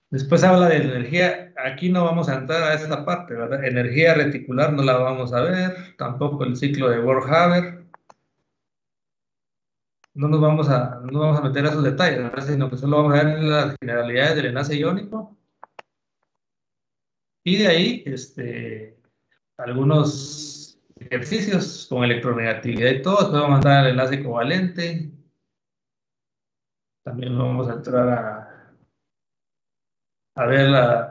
Después habla de energía. Aquí no vamos a entrar a esta parte, ¿verdad? Energía reticular no la vamos a ver, tampoco el ciclo de Bohr-Haber. No vamos a meter a esos detalles, ¿verdad? Sino que solo vamos a ver las generalidades del enlace iónico. Y de ahí, algunos ejercicios con electronegatividad y todo. Después vamos a entrar al enlace covalente. También vamos a entrar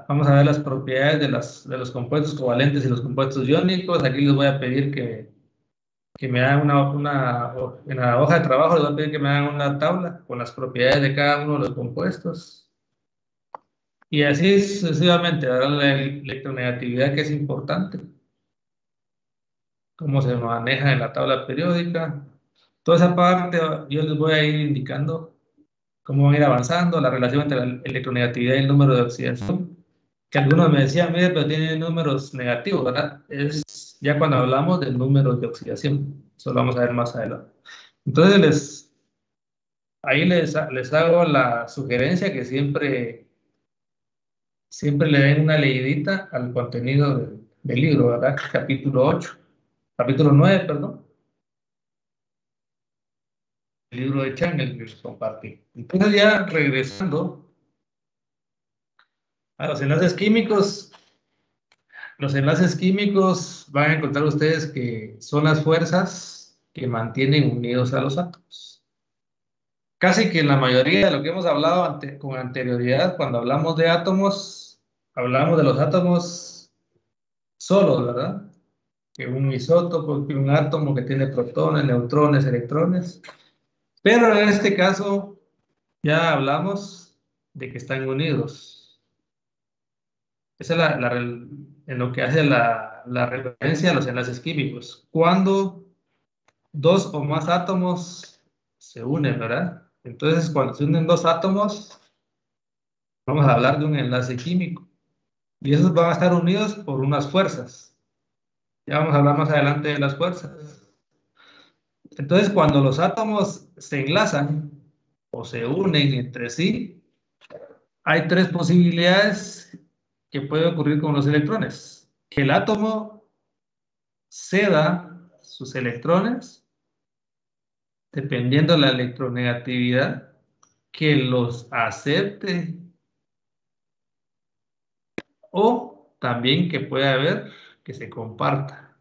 vamos a ver las propiedades de los compuestos covalentes y los compuestos iónicos. Aquí les voy a pedir que me hagan en la hoja de trabajo les voy a pedir que me hagan una tabla con las propiedades de cada uno de los compuestos. Y así sucesivamente, ¿verdad? La electronegatividad, que es importante, cómo se maneja en la tabla periódica. Toda esa parte yo les voy a ir indicando cómo van a ir avanzando, la relación entre la electronegatividad y el número de oxidación, que algunos me decían, mire, pero tiene números negativos, ¿verdad? Es ya cuando hablamos del número de oxidación, eso lo vamos a ver más adelante. Entonces, ahí les hago la sugerencia que siempre le den una leidita al contenido del libro, ¿verdad? Capítulo 9, perdón. El libro de Chang, el que les compartí. Entonces, ya regresando a los enlaces químicos, van a encontrar ustedes que son las fuerzas que mantienen unidos a los átomos. Casi que en la mayoría de lo que hemos hablado con anterioridad, cuando hablamos de átomos, hablamos de los átomos solos, ¿verdad? Que un isótopo, que un átomo que tiene protones, neutrones, electrones. Pero en este caso ya hablamos de que están unidos. Esa es en lo que hace la referencia a los enlaces químicos. Cuando dos o más átomos se unen, ¿verdad? Entonces, cuando se unen dos átomos, vamos a hablar de un enlace químico. Y esos van a estar unidos por unas fuerzas. Ya vamos a hablar más adelante de las fuerzas. Entonces, cuando los átomos se enlazan o se unen entre sí, hay 3 posibilidades que puede ocurrir con los electrones. Que el átomo ceda sus electrones dependiendo de la electronegatividad, que los acepte, o también que puede haber que se comparta.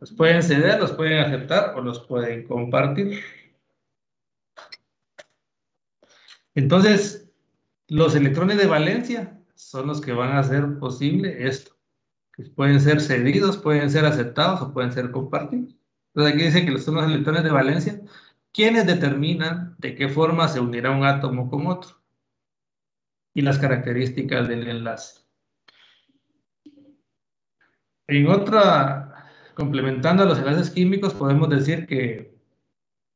Los pueden ceder, los pueden aceptar o los pueden compartir. Entonces, los electrones de valencia son los que van a hacer posible esto. Que pueden ser cedidos, pueden ser aceptados o pueden ser compartidos. Entonces aquí dice que son los electrones de valencia quienes determinan de qué forma se unirá un átomo con otro y las características del enlace. En otra, complementando a los enlaces químicos, podemos decir que,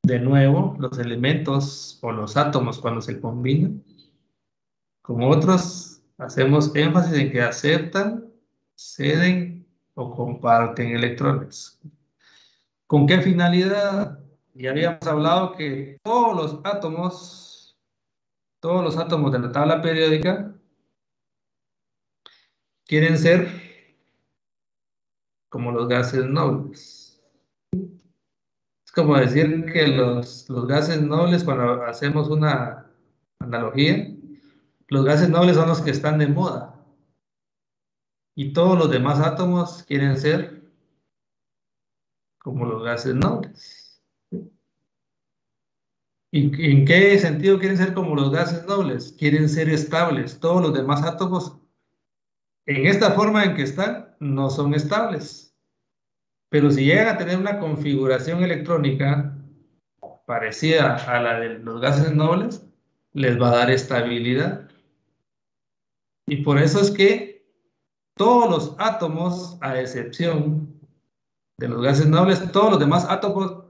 de nuevo, los elementos o los átomos cuando se combinan con otros, hacemos énfasis en que aceptan, ceden o comparten electrones. ¿Con qué finalidad? Ya habíamos hablado que todos los átomos de la tabla periódica quieren ser como los gases nobles. Es como decir que los gases nobles, cuando hacemos una analogía, los gases nobles son los que están de moda. Y todos los demás átomos quieren ser como los gases nobles. ¿Y en qué sentido quieren ser como los gases nobles? Quieren ser estables. Todos los demás átomos, en esta forma en que están, no son estables. Pero si llegan a tener una configuración electrónica parecida a la de los gases nobles, les va a dar estabilidad. Y por eso es que todos los átomos, a excepción de los gases nobles, todos los demás átomos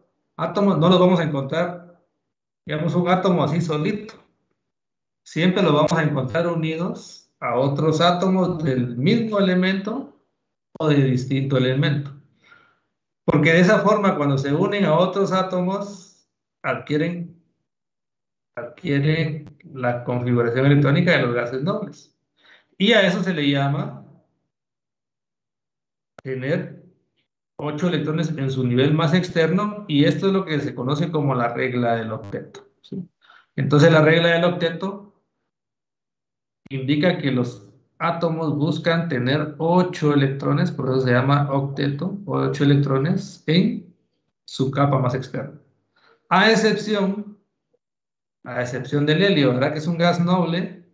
no los vamos a encontrar, digamos, un átomo así solito. Siempre los vamos a encontrar unidos a otros átomos del mismo elemento o de distinto elemento. Porque de esa forma, cuando se unen a otros átomos, adquieren la configuración electrónica de los gases nobles. Y a eso se le llama tener 8 electrones en su nivel más externo, y esto es lo que se conoce como la regla del octeto, ¿sí? Entonces la regla del octeto indica que los átomos buscan tener 8 electrones, por eso se llama octeto, 8 electrones en su capa más externa. A excepción del helio, ¿verdad? Que es un gas noble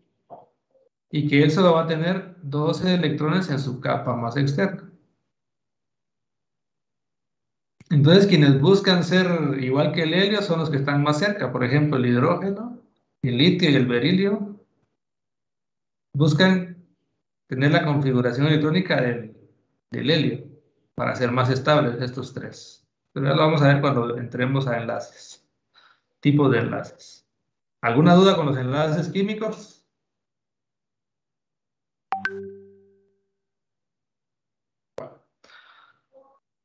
y que él solo va a tener 12 electrones en su capa más externa. Entonces, quienes buscan ser igual que el helio son los que están más cerca. Por ejemplo, el hidrógeno, el litio y el berilio buscan tener la configuración electrónica del helio para ser más estables estos tres. Pero ya lo vamos a ver cuando entremos a enlaces, tipos de enlaces. ¿Alguna duda con los enlaces químicos?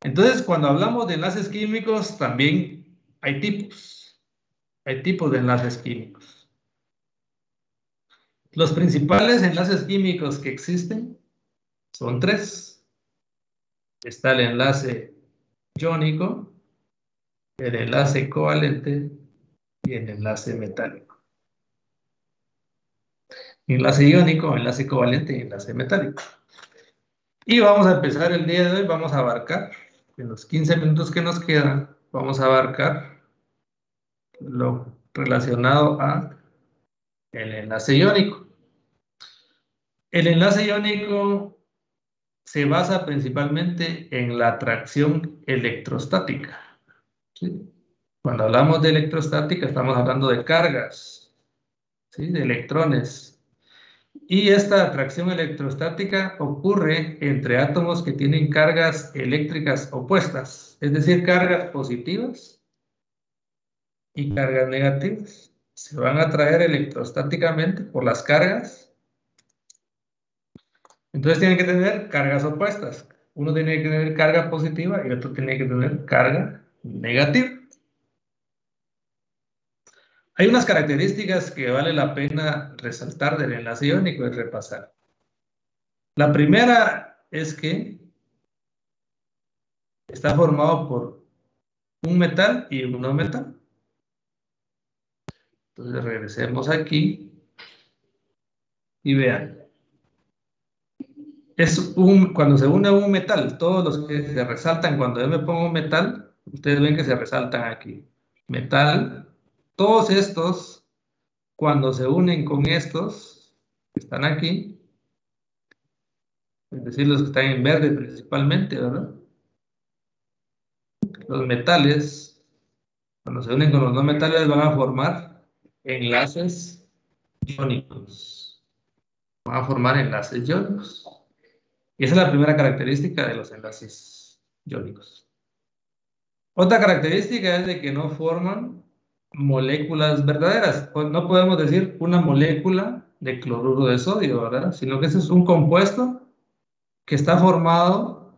Entonces, cuando hablamos de enlaces químicos, también hay tipos. Hay tipos de enlaces químicos. Los principales enlaces químicos que existen son 3. Está el enlace iónico, el enlace covalente y el enlace metálico. Enlace iónico, enlace covalente y enlace metálico. Y vamos a empezar el día de hoy, vamos a abarcar, en los 15 minutos que nos quedan, vamos a abarcar lo relacionado a el enlace iónico. El enlace iónico se basa principalmente en la atracción electrostática, ¿sí? Cuando hablamos de electrostática estamos hablando de cargas, ¿sí? De electrones. Y esta atracción electrostática ocurre entre átomos que tienen cargas eléctricas opuestas, es decir, cargas positivas y cargas negativas. Se van a atraer electrostáticamente por las cargas. Entonces tienen que tener cargas opuestas. Uno tiene que tener carga positiva y otro tiene que tener carga negativa. Hay unas características que vale la pena resaltar del enlace iónico y repasar. La primera es que está formado por un metal y un no metal. Entonces regresemos aquí y vean. Cuando se une un metal, todos los que se resaltan cuando yo me pongo un metal, ustedes ven que se resaltan aquí. Metal, todos estos, cuando se unen con estos que están aquí, es decir, los que están en verde principalmente, ¿verdad? Los metales, cuando se unen con los no metales, van a formar enlaces iónicos. Van a formar enlaces iónicos. Y esa es la primera característica de los enlaces iónicos. Otra característica es de que no forman moléculas verdaderas. Pues no podemos decir una molécula de cloruro de sodio, ¿verdad? Sino que ese es un compuesto que está formado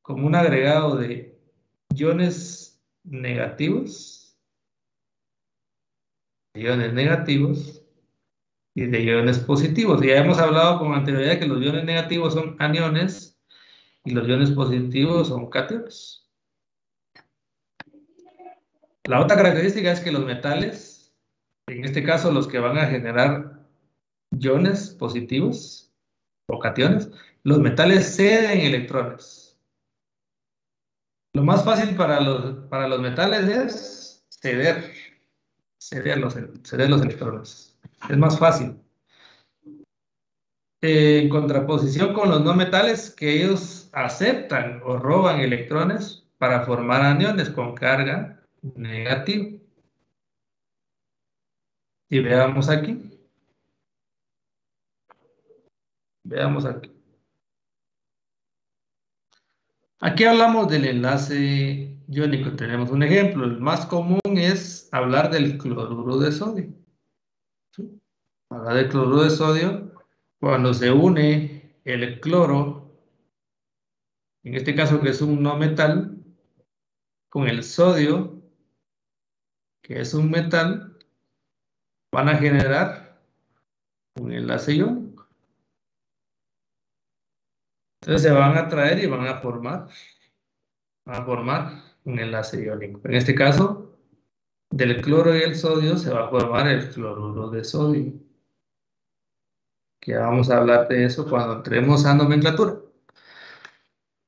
como un agregado de iones negativos y de iones positivos. Y ya hemos hablado con anterioridad que los iones negativos son aniones y los iones positivos son cationes. La otra característica es que los metales, en este caso los que van a generar iones positivos o cationes, los metales ceden electrones. Lo más fácil para los metales es ceder los electrones. Es más fácil. En contraposición con los no metales, que ellos aceptan o roban electrones para formar aniones con carga negativa. Y veamos aquí. Veamos aquí. Aquí hablamos del enlace iónico. Tenemos un ejemplo. El más común es hablar del cloruro de sodio. ¿Sí? Hablar del cloruro de sodio cuando se une el cloro, en este caso que es un no metal, con el sodio, que es un metal, van a generar un enlace iónico. Entonces se van a atraer y van a formar un enlace iónico. En este caso, del cloro y el sodio se va a formar el cloruro de sodio. Que vamos a hablar de eso cuando entremos a nomenclatura.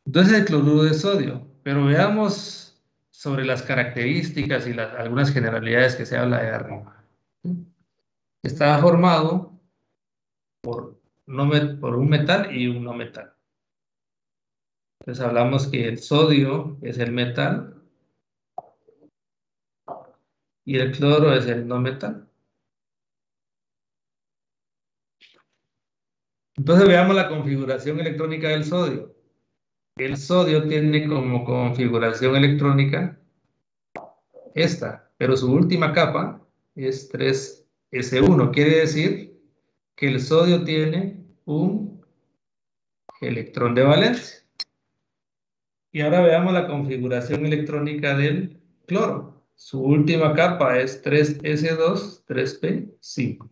Entonces el cloruro de sodio. Pero veamos sobre las características y algunas generalidades que se habla de arriba. Está formado por un metal y un no metal. Entonces hablamos que el sodio es el metal y el cloro es el no metal. Entonces veamos la configuración electrónica del sodio. El sodio tiene como configuración electrónica esta, pero su última capa es 3s1. Quiere decir que el sodio tiene un electrón de valencia. Y ahora veamos la configuración electrónica del cloro. Su última capa es 3s2, 3p5.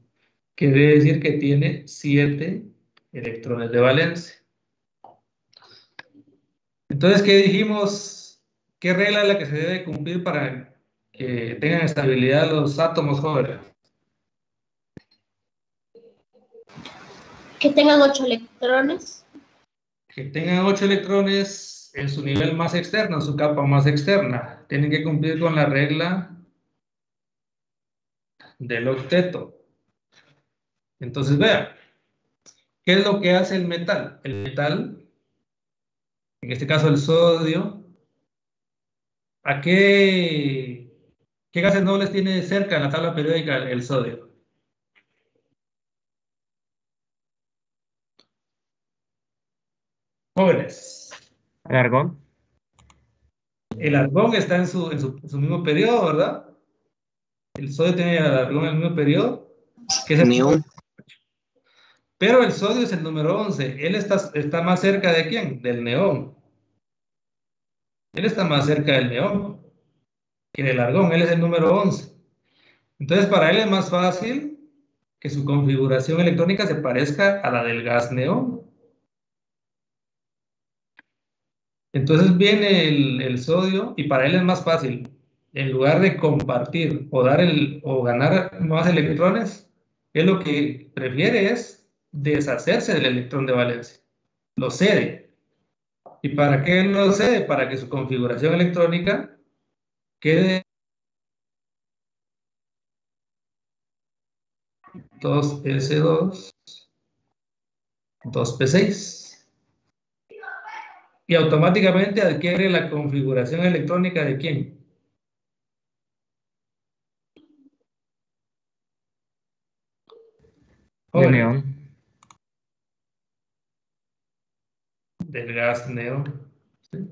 Quiere decir que tiene 7 electrones de valencia. Entonces, ¿qué dijimos? ¿Qué regla es la que se debe cumplir para que tengan estabilidad los átomos jóvenes? Que tengan 8 electrones. Que tengan 8 electrones en su nivel más externo, en su capa más externa. Tienen que cumplir con la regla del octeto. Entonces, vean, ¿qué es lo que hace el metal? El metal, en este caso el sodio, ¿a qué gases nobles tiene cerca en la tabla periódica el sodio? Jóvenes. ¿El argón? El argón está en su mismo periodo, ¿verdad? El sodio tiene el argón en el mismo periodo. Que es el Neón. Pero el sodio es el número 11. Él está más cerca de ¿quién? Del neón. Él está más cerca del neón que del argón. Él es el número 11. Entonces, para él es más fácil que su configuración electrónica se parezca a la del gas neón. Entonces viene el sodio y para él es más fácil. En lugar de compartir o ganar más electrones, él lo que prefiere es deshacerse del electrón de valencia. Lo cede. ¿Y para qué lo cede? Para que su configuración electrónica quede 2s2, 2p6. Y automáticamente adquiere la configuración electrónica de ¿quién? De neón. Del gas neón. ¿Sí?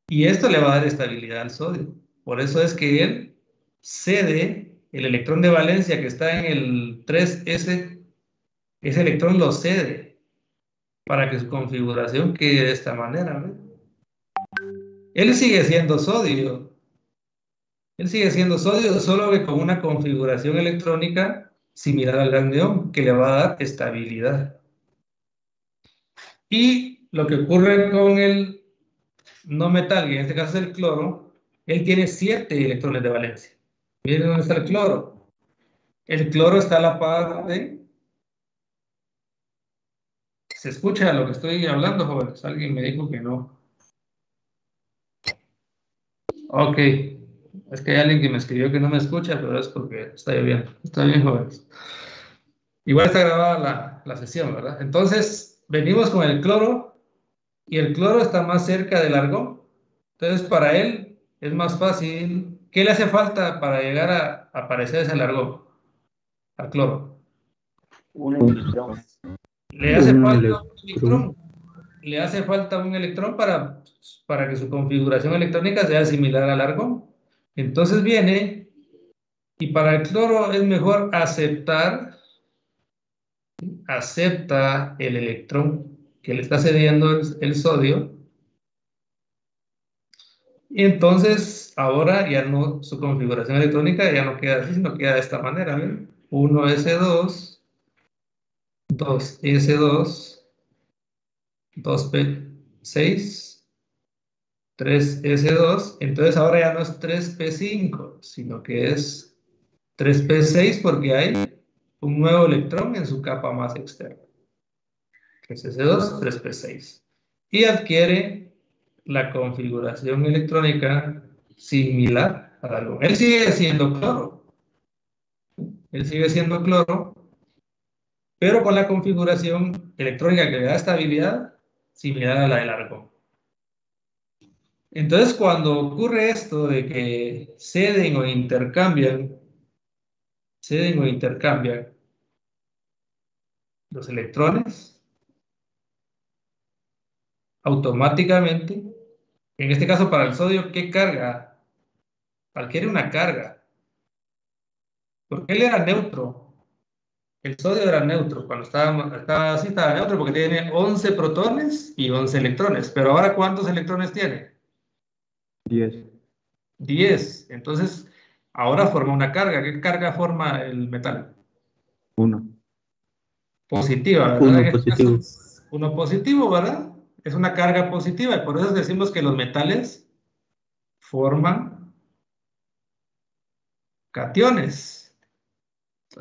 Y esto le va a dar estabilidad al sodio. Por eso es que él cede el electrón de valencia que está en el 3s, ese electrón lo cede para que su configuración quede de esta manera. ¿Ve? Él sigue siendo sodio. Él sigue siendo sodio, solo que con una configuración electrónica similar al gas neón, que le va a dar estabilidad. Y lo que ocurre con el no metal, que en este caso es el cloro, él tiene 7 electrones de valencia. Miren dónde está el cloro. El cloro está a la par de... ¿Se escucha lo que estoy hablando, jóvenes? Alguien me dijo que no. Ok. Es que hay alguien que me escribió que no me escucha, pero es porque está lloviendo. Está bien, jóvenes. Igual está grabada la sesión, ¿verdad? Entonces, venimos con el cloro y el cloro está más cerca del argón. Entonces, para él es más fácil. ¿Qué le hace falta para llegar a aparecer ese argón? Al cloro. Un electrón. Le hace Un falta un electrón. electrón. Le hace falta un electrón para que su configuración electrónica sea similar al argón. Entonces viene, y para el cloro es mejor acepta el electrón que le está cediendo el sodio. Y entonces ahora ya no, su configuración electrónica ya no queda así, sino queda de esta manera. ¿Ven? 1s2, 2s2, 2p6, 3s2. Entonces ahora ya no es 3p5, sino que es 3p6 porque hay un nuevo electrón en su capa más externa. 3s2, 3p6. Y adquiere la configuración electrónica similar al argón. Él sigue siendo cloro. Él sigue siendo cloro, pero con la configuración electrónica que le da estabilidad similar a la del argón. Entonces, cuando ocurre esto de que ceden o intercambian los electrones, automáticamente, en este caso para el sodio, ¿qué carga? Adquiere una carga. Porque él era neutro. El sodio era neutro. Cuando estaba así, estaba neutro porque tiene 11 protones y 11 electrones. Pero ahora, ¿cuántos electrones tiene? 10. 10. Entonces, ahora forma una carga. ¿Qué carga forma el metal? 1. Positiva, ¿verdad? Uno En este positivo. caso, uno positivo, ¿verdad? Es una carga positiva. Y por eso decimos que los metales forman cationes.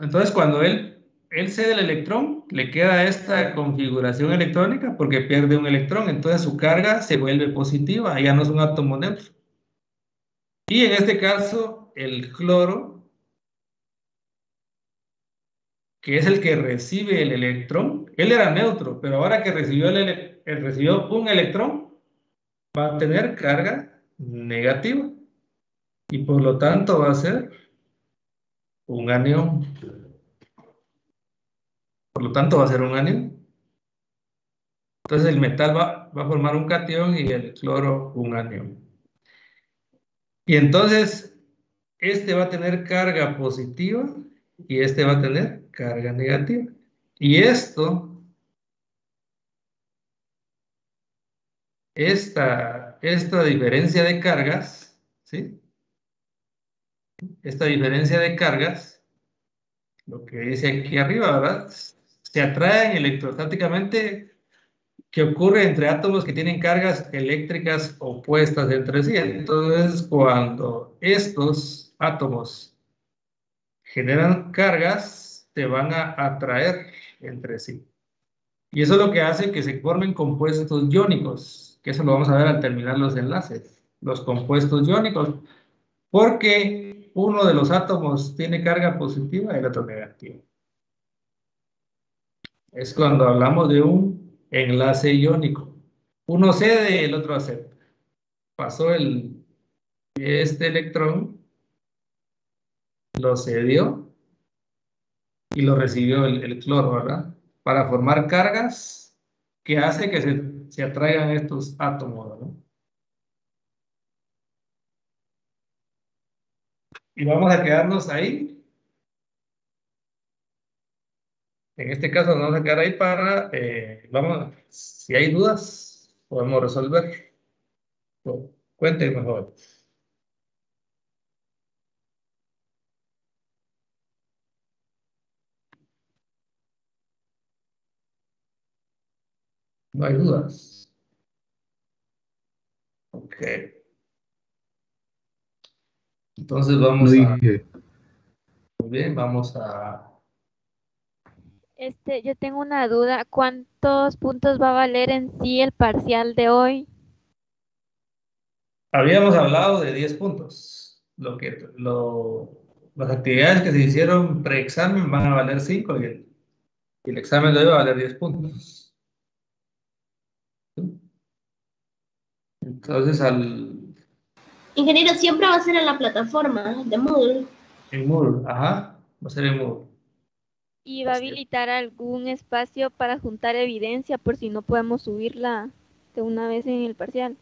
Entonces, cuando él cede el electrón, le queda esta configuración electrónica porque pierde un electrón. Entonces, su carga se vuelve positiva. Ya no es un átomo neutro. Y en este caso, el cloro, que es el que recibe el electrón, él era neutro, pero ahora que recibió recibió un electrón, va a tener carga negativa. Y por lo tanto va a ser un anión. Por lo tanto va a ser un anión. Entonces el metal va a formar un cation y el cloro un anión. Y entonces este va a tener carga positiva y este va a tener carga negativa. Y esta diferencia de cargas, ¿sí? Esta diferencia de cargas, lo que dice aquí arriba, ¿verdad? Se atraen electrostáticamente, que ocurre entre átomos que tienen cargas eléctricas opuestas entre sí. Entonces, cuando estos átomos generan cargas, se van a atraer entre sí. Y eso es lo que hace que se formen compuestos iónicos, que eso lo vamos a ver al terminar los enlaces. Los compuestos iónicos, porque uno de los átomos tiene carga positiva y el otro negativa. Es cuando hablamos de un enlace iónico. Uno cede, el otro acepta. Pasó este electrón, lo cedió y lo recibió el cloro, ¿verdad? Para formar cargas que hace que se atraigan estos átomos, ¿no? Y vamos a quedarnos ahí. En este caso nos vamos a quedar ahí para, si hay dudas, podemos resolver. Cuéntenme mejor. No hay dudas. Ok. Entonces vamos No a... dije. Muy bien, vamos a... Yo tengo una duda. ¿Cuántos puntos va a valer en sí el parcial de hoy? Habíamos hablado de 10 puntos. Las actividades que se hicieron preexamen van a valer 5 y el examen de hoy va a valer 10 puntos. Entonces, Ingeniero, siempre va a ser en la plataforma de Moodle. en Moodle, ajá, va a ser en Moodle. ¿Y va a habilitar algún espacio para juntar evidencia por si no podemos subirla de una vez en el parcial?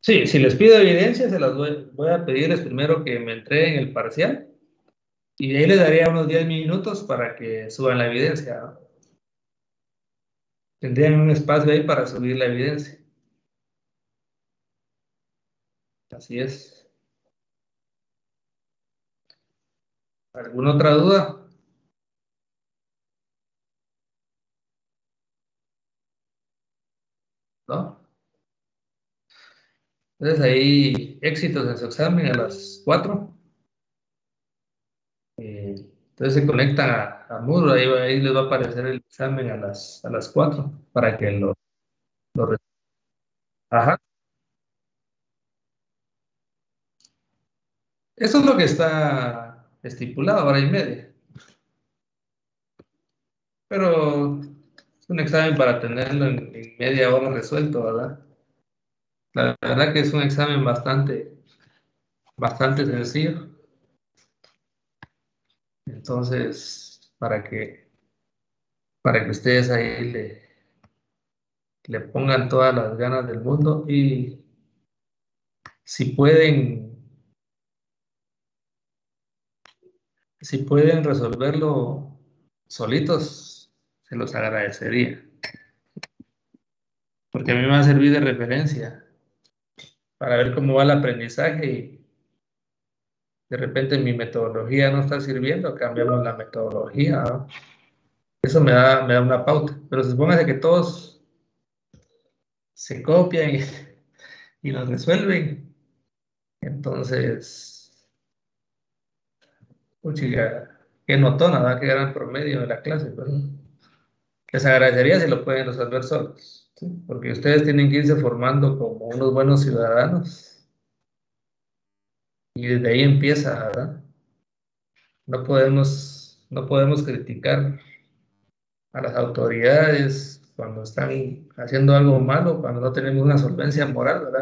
Sí, si les pido evidencia, se las voy a pedirles primero que me entreguen el parcial y de ahí les daría unos 10 minutos para que suban la evidencia, ¿no? Tendrían un espacio ahí para subir la evidencia. Así es. ¿Alguna otra duda? ¿No? Entonces ahí, éxitos en su examen a las 4. Entonces se conectan a Moodle, ahí les va a aparecer el examen a las 4 para que lo. Ajá. Eso es lo que está estipulado, hora y media. Pero es un examen para tenerlo en media hora resuelto, ¿verdad? La verdad que es un examen bastante sencillo. Entonces, para que ustedes ahí le pongan todas las ganas del mundo y si pueden resolverlo solitos, se los agradecería. Porque a mí me va a servir de referencia para ver cómo va el aprendizaje y de repente mi metodología no está sirviendo, cambiamos la metodología, ¿no? Eso me da una pauta. Pero supóngase que todos se copian y los resuelven. Entonces, chica, qué notona, ¿verdad? Qué gran promedio de la clase, pero les agradecería si lo pueden resolver solos, ¿sí? Porque ustedes tienen que irse formando como unos buenos ciudadanos y desde ahí empieza, ¿verdad? No podemos criticar a las autoridades cuando están haciendo algo malo, cuando no tenemos una solvencia moral, ¿verdad?